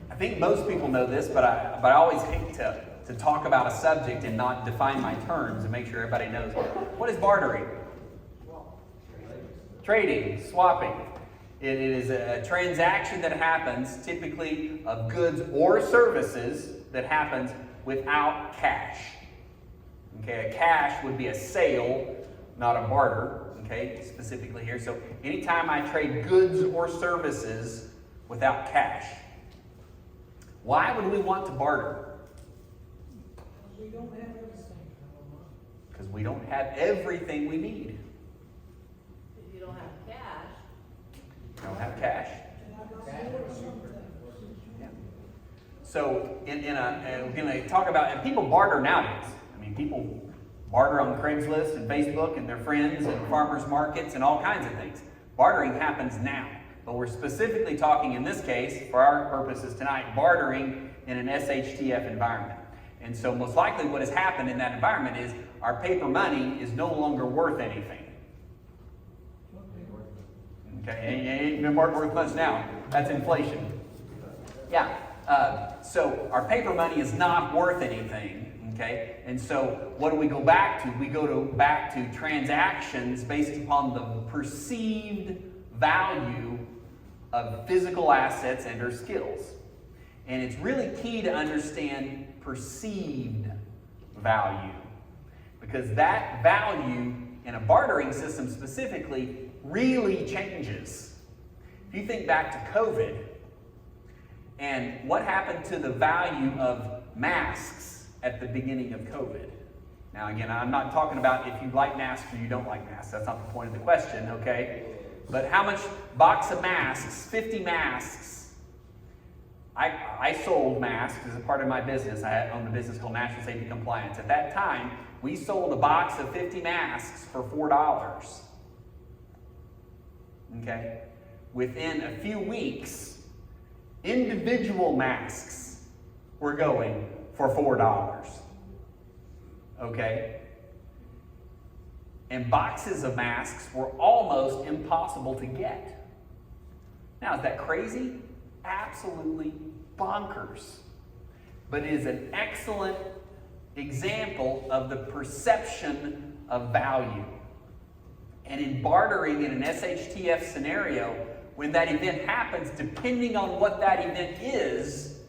I think most people know this, but I always hate to talk about a subject and not define my terms and make sure everybody knows. What is bartering? Trading, swapping. It is a transaction that happens typically of goods or services that happens without cash. Okay, a cash would be a sale, not a barter, okay, specifically here. So anytime I trade goods or services without cash. Why would we want to barter? We don't have everything. Because we don't have everything we need. If you don't have cash, We don't have cash. Yeah. So and we're going to talk about, and people barter nowadays. I mean, people barter on Craigslist and Facebook and their friends and farmers markets and all kinds of things. Bartering happens now. But we're specifically talking in this case, for our purposes tonight, bartering in an SHTF environment. And so most likely what has happened in that environment is our paper money is no longer worth anything. Okay, it ain't worth much now. That's inflation. Yeah, so our paper money is not worth anything. Okay, and so what do we go back to? We go back to transactions based upon the perceived value of physical assets and or skills. And it's really key to understand perceived value, because that value in a bartering system specifically really changes. If you think back to COVID and what happened to the value of masks at the beginning of COVID. Now again, I'm not talking about if you like masks or you don't like masks. That's not the point of the question, okay? But how much box of masks, 50 masks. I sold masks as a part of my business. I owned a business called National Safety Compliance. At that time, we sold a box of 50 masks for $4. Okay? Within a few weeks, individual masks were going for $4. Okay? And boxes of masks were almost impossible to get. Now, is that crazy? Absolutely bonkers. But it is an excellent example of the perception of value. And in bartering in an SHTF scenario, when that event happens, depending on what that event is,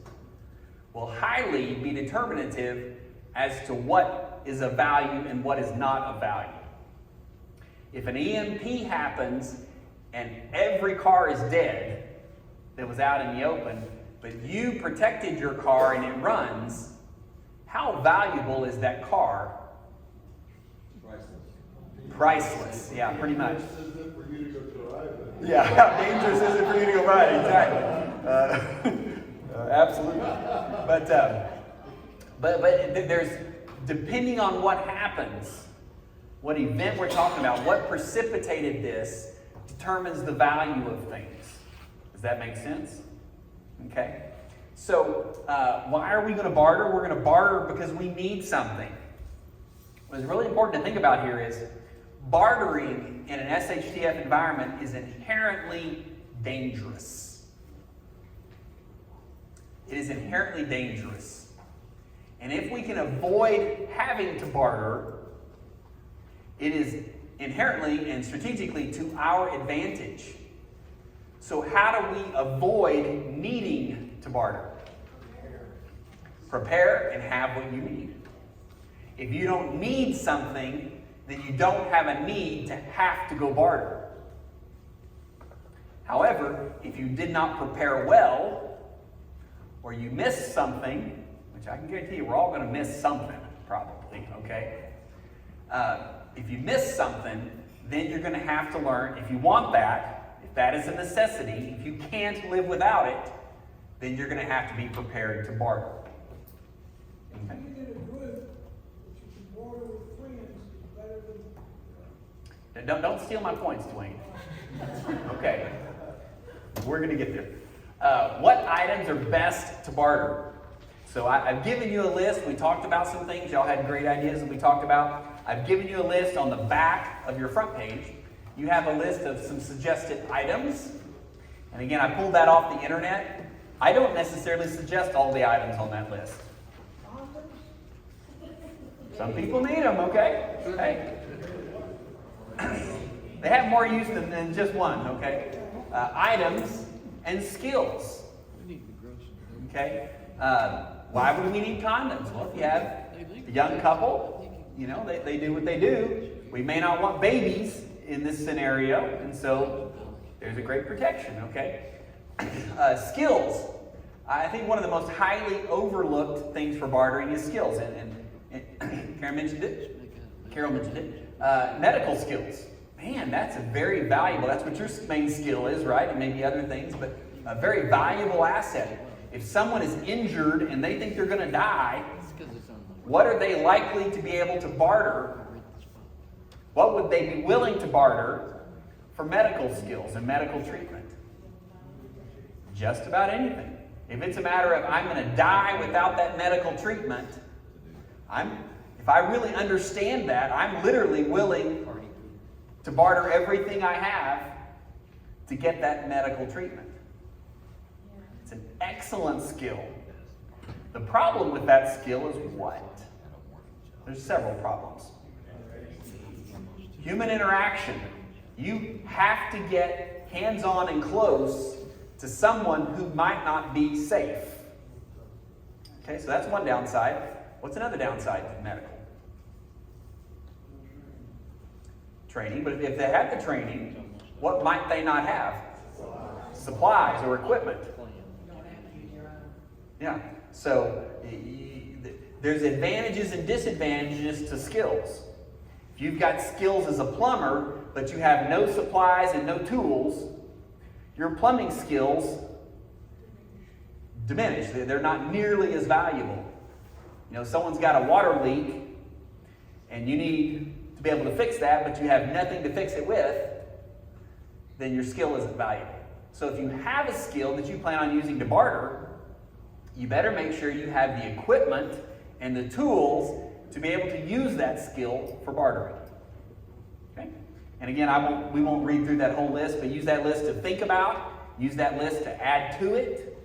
will highly be determinative as to what is of value and what is not of value. If an EMP happens and every car is dead that was out in the open, but you protected your car and it runs, how valuable is that car? Priceless. Yeah, pretty much. Is it for you to go drive it? Yeah, how dangerous is it for you to go ride? Exactly. Absolutely. But there's, depending on what happens, what event we're talking about, what precipitated this, determines the value of things. Does that make sense? Okay. So why are we going to barter? We're going to barter because we need something. What's really important to think about here is bartering in an SHTF environment is inherently dangerous. It is inherently dangerous. And if we can avoid having to barter, it is inherently and strategically to our advantage. So how do we avoid needing to barter? Prepare and have what you need. If you don't need something, then you don't have a need to have to go barter. However, if you did not prepare well, or you missed something, which I can guarantee you we're all going to miss something, probably, okay? If you miss something, then you're going to have to learn, if you want that, if that is a necessity, if you can't live without it, then you're going to have to be prepared to barter. Okay? You get a good, but you can barter with friends, is better than. Don't steal my points, Dwayne. Okay. We're going to get there. What items are best to barter? So I've given you a list. We talked about some things. Y'all had great ideas that we talked about. I've given you a list on the back of your front page. You have a list of some suggested items. And again, I pulled that off the internet. I don't necessarily suggest all the items on that list. Some people need them, okay? Hey. They have more use than just one, okay? Items and skills. Okay? Why would we need condoms? Well, if you have a young couple you know, they do what they do. We may not want babies in this scenario, and so there's a great protection, okay? Skills. I think one of the most highly overlooked things for bartering is skills, and Carol mentioned it. Medical skills. Man, that's a very valuable, that's what your main skill is, right? And maybe other things, but a very valuable asset. If someone is injured and they think they're going to die, what are they likely to be able to barter? What would they be willing to barter for medical skills and medical treatment? Just about anything. If it's a matter of I'm going to die without that medical treatment, if I really understand that, I'm literally willing to barter everything I have to get that medical treatment. It's an excellent skill. The problem with that skill is what? There's several problems. Human interaction. You have to get hands-on and close to someone who might not be safe. Okay, so that's one downside. What's another downside to medical? Training, but if they have the training, what might they not have? Supplies or equipment. Yeah, so there's advantages and disadvantages to skills. If you've got skills as a plumber, but you have no supplies and no tools, your plumbing skills diminish. They're not nearly as valuable. You know, someone's got a water leak, and you need to be able to fix that, but you have nothing to fix it with, then your skill isn't valuable. So if you have a skill that you plan on using to barter, you better make sure you have the equipment and the tools to be able to use that skill for bartering. Okay? And again, we won't read through that whole list, but use that list to think about, use that list to add to it.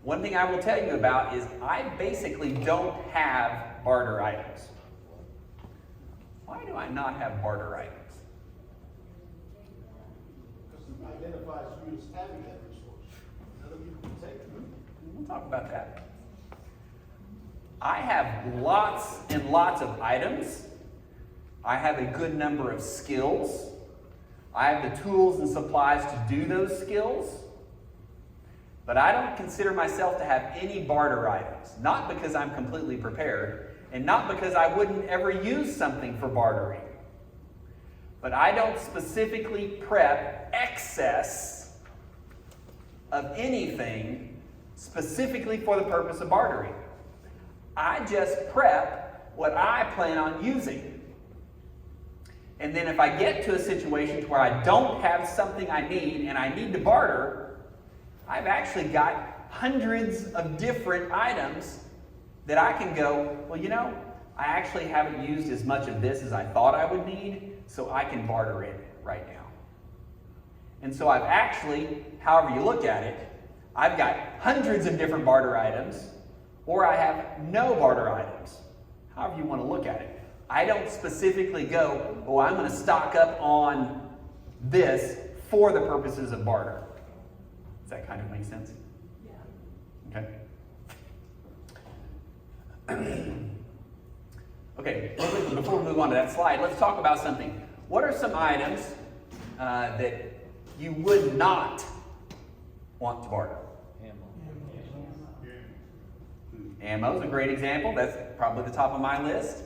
One thing I will tell you about is I basically don't have barter items. Why do I not have barter items? Because it identifies you as having that resource. None of you can take it. We'll talk about that. I have lots and lots of items. I have a good number of skills. I have the tools and supplies to do those skills. But I don't consider myself to have any barter items. Not because I'm completely prepared, and not because I wouldn't ever use something for bartering. But I don't specifically prep excess of anything specifically for the purpose of bartering. I just prep what I plan on using. And then if I get to a situation where I don't have something I need and I need to barter, I've actually got hundreds of different items that I can go, well, you know, I actually haven't used as much of this as I thought I would need, so I can barter it right now. And so I've actually, however you look at it, I've got hundreds of different barter items, or I have no barter items, however you want to look at it. I don't specifically go, oh, I'm going to stock up on this for the purposes of barter. Does that kind of make sense? Yeah. Okay. Okay, before we move on to that slide, let's talk about something. What are some items that you would not want to barter? Ammo is a great example. That's probably the top of my list.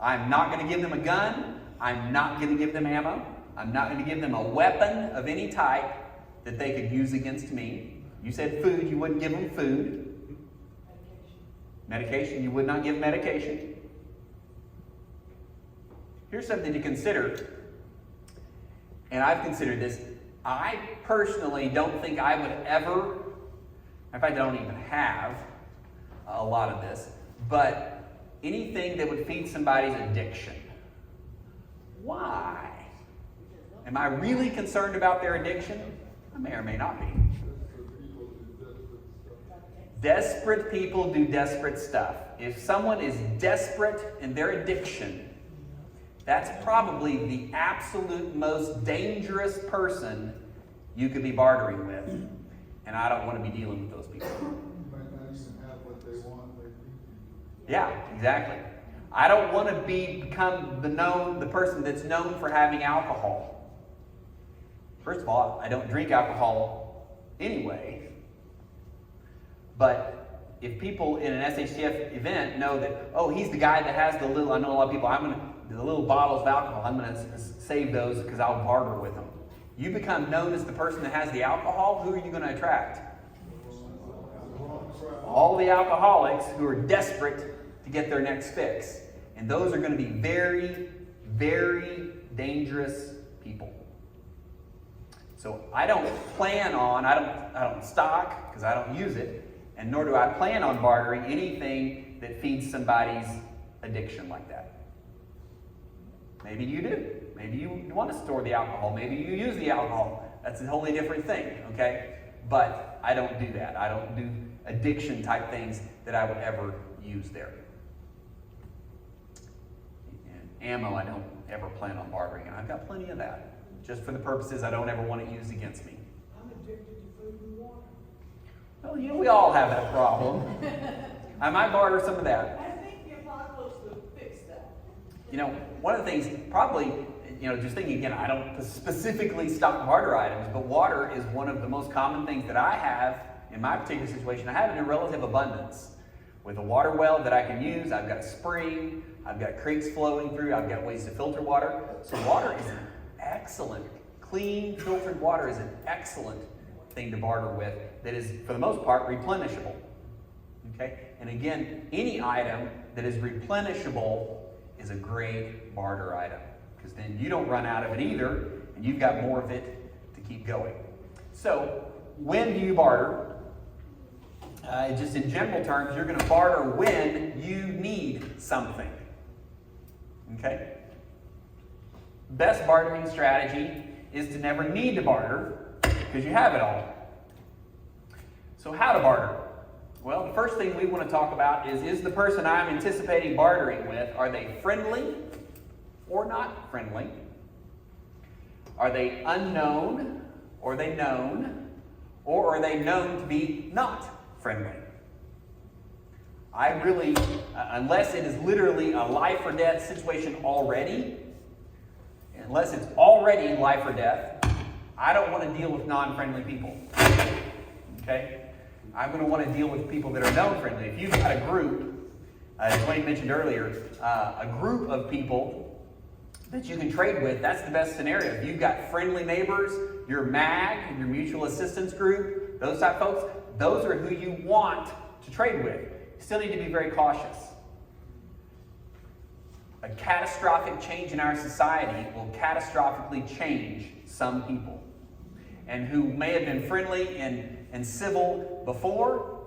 I'm not going to give them a gun. I'm not going to give them ammo. I'm not going to give them a weapon of any type that they could use against me. You said food, you wouldn't give them food. Medication, you would not give medication. Here's something to consider, and I've considered this. I personally don't think I would ever, in fact I don't even have a lot of this, but anything that would feed somebody's addiction. Why? Am I really concerned about their addiction? I may or may not be. Desperate people do desperate stuff. If someone is desperate in their addiction, that's probably the absolute most dangerous person you could be bartering with. And I don't want to be dealing with those people. You might not even have what they want. Yeah, exactly. I don't want to become the person that's known for having alcohol. First of all, I don't drink alcohol anyway. But if people in an SHTF event know that, oh, he's the guy that has the little, I know a lot of people, the little bottles of alcohol, I'm going to save those because I'll barter with them. You become known as the person that has the alcohol, who are you going to attract? All the alcoholics who are desperate to get their next fix. And those are going to be very, very dangerous people. So I don't plan on, I don't stock, because I don't use it, and nor do I plan on bartering anything that feeds somebody's addiction like that. Maybe you do. Maybe you want to store the alcohol. Maybe you use the alcohol. That's a wholly different thing, okay? But I don't do that. I don't do addiction type things that I would ever use there. And ammo, I don't ever plan on bartering, and I've got plenty of that, just for the purposes I don't ever want it used against me. I'm addicted to food and water. Well, you know, we all have that problem. I might barter some of that. I think the apocalypse would fix that. You know, one of the things, probably, you know, just thinking again, I don't specifically stock barter items, but water is one of the most common things that I have in my particular situation. I have it in relative abundance. With a water well that I can use, I've got a spring, I've got creeks flowing through, I've got ways to filter water. So water is an excellent, clean, filtered water is an excellent thing to barter with that is, for the most part, replenishable. Okay? And again, any item that is replenishable is a great barter item, because then you don't run out of it either, and you've got more of it to keep going. So, when do you barter? Just in general terms, you're going to barter when you need something. Okay? Best bartering strategy is to never need to barter, because you have it all. So how to barter? Well, the first thing we want to talk about is the person I'm anticipating bartering with, are they friendly or not friendly? Are they unknown, or are they known, or are they known to be not friendly? I really, unless it is literally a life or death situation already, unless it's already life or death, I don't want to deal with non-friendly people. Okay? I'm going to want to deal with people that are known friendly. If you've got a group, as Wayne mentioned earlier, a group of people that you can trade with, that's the best scenario. If you've got friendly neighbors, your MAG, your mutual assistance group, those type of folks, those are who you want to trade with. You still need to be very cautious. A catastrophic change in our society will catastrophically change some people. And who may have been friendly and civil before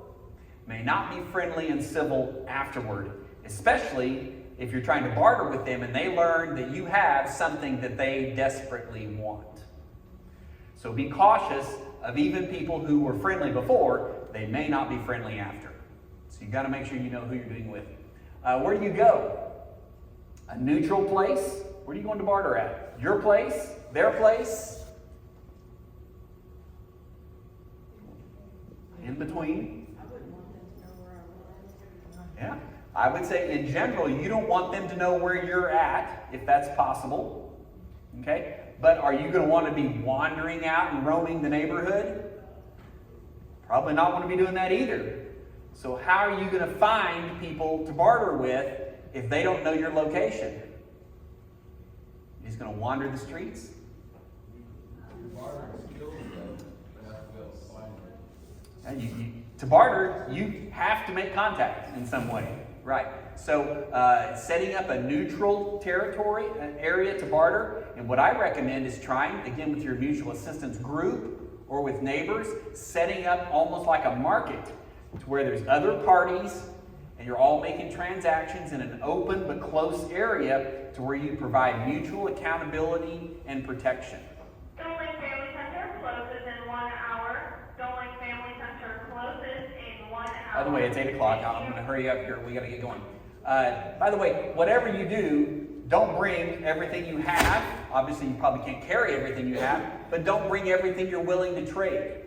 may not be friendly and civil afterward, especially if you're trying to barter with them and they learn that you have something that they desperately want. So be cautious of even people who were friendly before. They may not be friendly after. So you've got to make sure you know who you're dealing with. Where do you go? A neutral place? Where are you going to barter at? Your place? Their place? In between? I wouldn't want them to know where I was. Yeah. I would say in general, you don't want them to know where you're at, if that's possible. Okay? But are you going to want to be wandering out and roaming the neighborhood? Probably not want to be doing that either. So how are you going to find people to barter with if they don't know your location? You're just going to wander the streets? To barter, you have to make contact in some way. Right. So setting up a neutral territory, an area to barter, and what I recommend is trying, again with your mutual assistance group or with neighbors, setting up almost like a market to where there's other parties and you're all making transactions in an open but close area to where you provide mutual accountability and protection. Doling Family Center closes in 1 hour. Doling Family Center closes in 1 hour. By the way, it's 8 o'clock. I'm going to hurry up here. We got to get going. By the way, whatever you do, don't bring everything you have. Obviously, you probably can't carry everything you have, but don't bring everything you're willing to trade.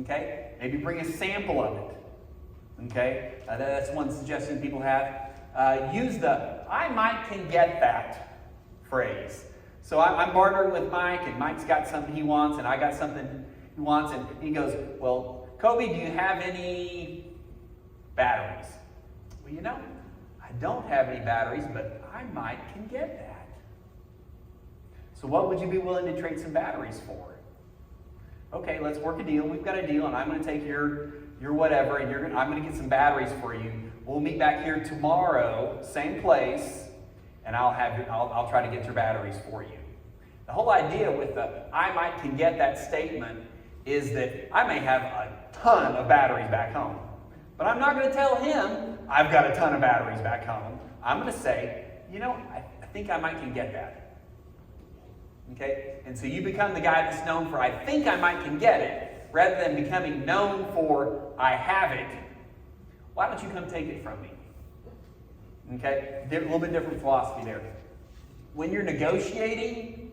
Okay? Maybe bring a sample of it. Okay? That's one suggestion people have. use the "I might can get that" phrase. So I'm bartering with Mike, and Mike's got something he wants, and I got something he wants, and he goes, "Well, Kobe, do you have any batteries?" Well, you know, I don't have any batteries, but I might can get that. So what would you be willing to trade some batteries for? Okay, let's work a deal. We've got a deal, and I'm going to take your whatever, and I'm going to get some batteries for you. We'll meet back here tomorrow, same place, and I'll try to get your batteries for you. The whole idea with the "I might can get that" statement is that I may have a ton of batteries back home, but I'm not going to tell him I've got a ton of batteries back home. I'm going to say, you know, I think I might can get that. Okay? And so you become the guy that's known for "I think I might can get it," rather than becoming known for "I have it." Why don't you come take it from me? Okay? A little bit different philosophy there. When you're negotiating,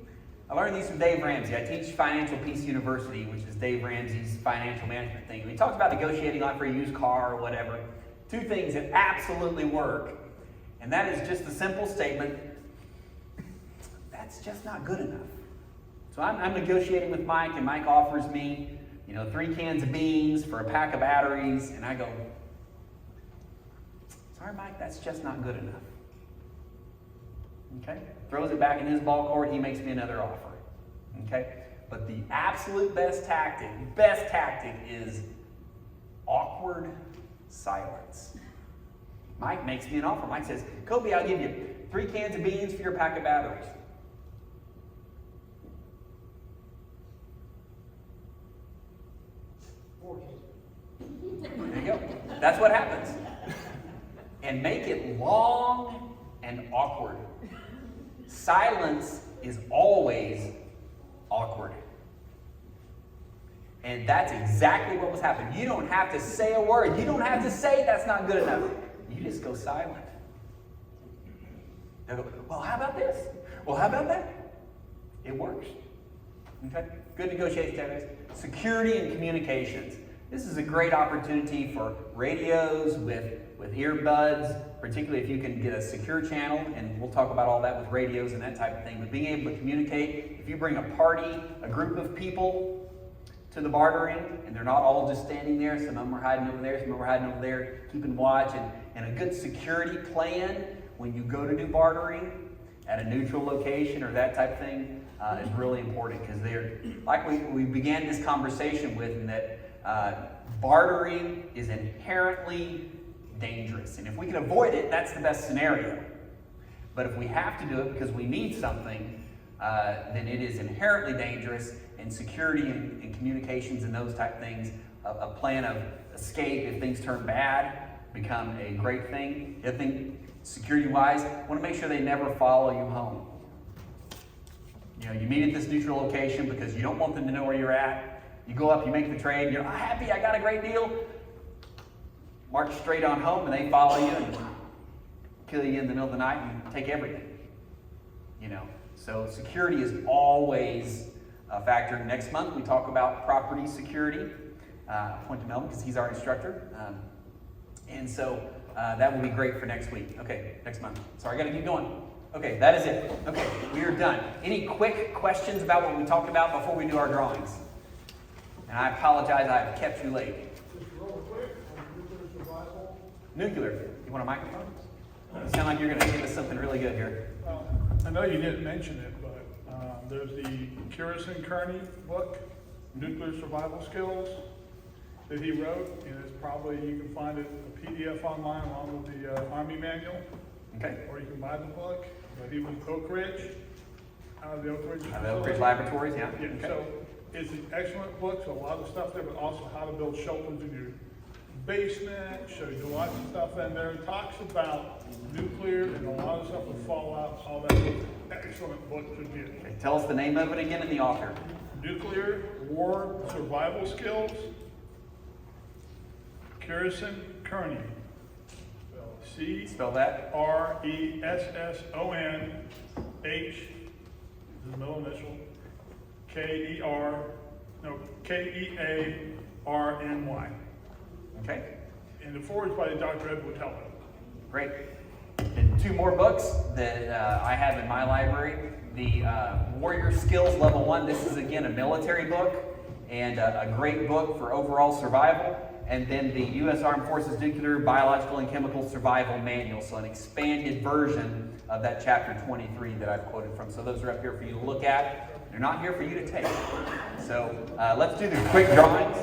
I learned these from Dave Ramsey. I teach Financial Peace University, which is Dave Ramsey's financial management thing. He talks about negotiating like for a used car or whatever. Two things that absolutely work. And that is just the simple statement, that's just not good enough. So I'm negotiating with Mike, and Mike offers me, 3 cans of beans for a pack of batteries, and I go, "Sorry, Mike, that's just not good enough." Okay? Throws it back in his ball court, he makes me another offer. Okay? But the absolute best tactic is awkward silence. Mike makes me an offer. Mike says, "Kobe, I'll give you 3 cans of beans for your pack of batteries." There you go. That's what happens. And make it long and awkward. Silence is always awkward. And that's exactly what was happening. You don't have to say a word. You don't have to say that's not good enough. You just go silent. They'll go, "Well, how about this? Well, how about that?" It works. Okay? Good negotiation tactics. Security and communications. This is a great opportunity for radios with earbuds, particularly if you can get a secure channel, and we'll talk about all that with radios and that type of thing. But being able to communicate, if you bring a party, a group of people to the bartering, and they're not all just standing there, some of them are hiding over there, some of them are hiding over there, keeping watch, and a good security plan when you go to do bartering at a neutral location or that type of thing is really important, because they're, like we began this conversation with, in that bartering is inherently dangerous. And if we can avoid it, that's the best scenario. But if we have to do it because we need something, then it is inherently dangerous, and security and communications and those type things, a plan of escape if things turn bad, become a great thing. The other thing, security-wise, want to make sure they never follow you home. You meet at this neutral location because you don't want them to know where you're at. You go up, you make the trade, you're happy, I got a great deal. March straight on home, and they follow you and kill you in the middle of the night and take everything. So security is always a factor. Next month we talk about property security. I'll point to Melvin because he's our instructor. And so that will be great for next week. Okay, next month. Sorry, I got to keep going. Okay, that is it. Okay, we are done. Any quick questions about what we talked about before we do our drawings? And I apologize, I've kept you late. Just real quick, on nuclear survival. Nuclear. You want a microphone? You sound like you're going to give us something really good here. I know you didn't mention it, but there's the Curison Kearney book, Nuclear Survival Skills, that he wrote, and it's probably, you can find it a PDF online along with the Army manual. Okay. Or you can buy the book. But he was Oak Ridge, out of the Oak Ridge. The Oak Ridge Laboratories, yeah. Yeah, Okay. so it's an excellent book, so a lot of stuff there, but also how to build shelters in your basement, shows you lots of stuff in there. It talks about nuclear and a lot of stuff with fallout, all that. Excellent book to get. Okay, tell us the name of it again and the author. Nuclear War Survival Skills, Curison Kearney. Spell that. Cresson H, this is the middle initial, Kearny. Okay. And the forward's by Dr. Edward Heller. Great. two more books that I have in my library. The Warrior Skills Level 1. This is, again, a military book and a great book for overall survival. And then the U.S. Armed Forces Nuclear, Biological, and Chemical Survival Manual. So an expanded version of that chapter 23 that I've quoted from. So those are up here for you to look at. They're not here for you to take. So let's do the quick drawings.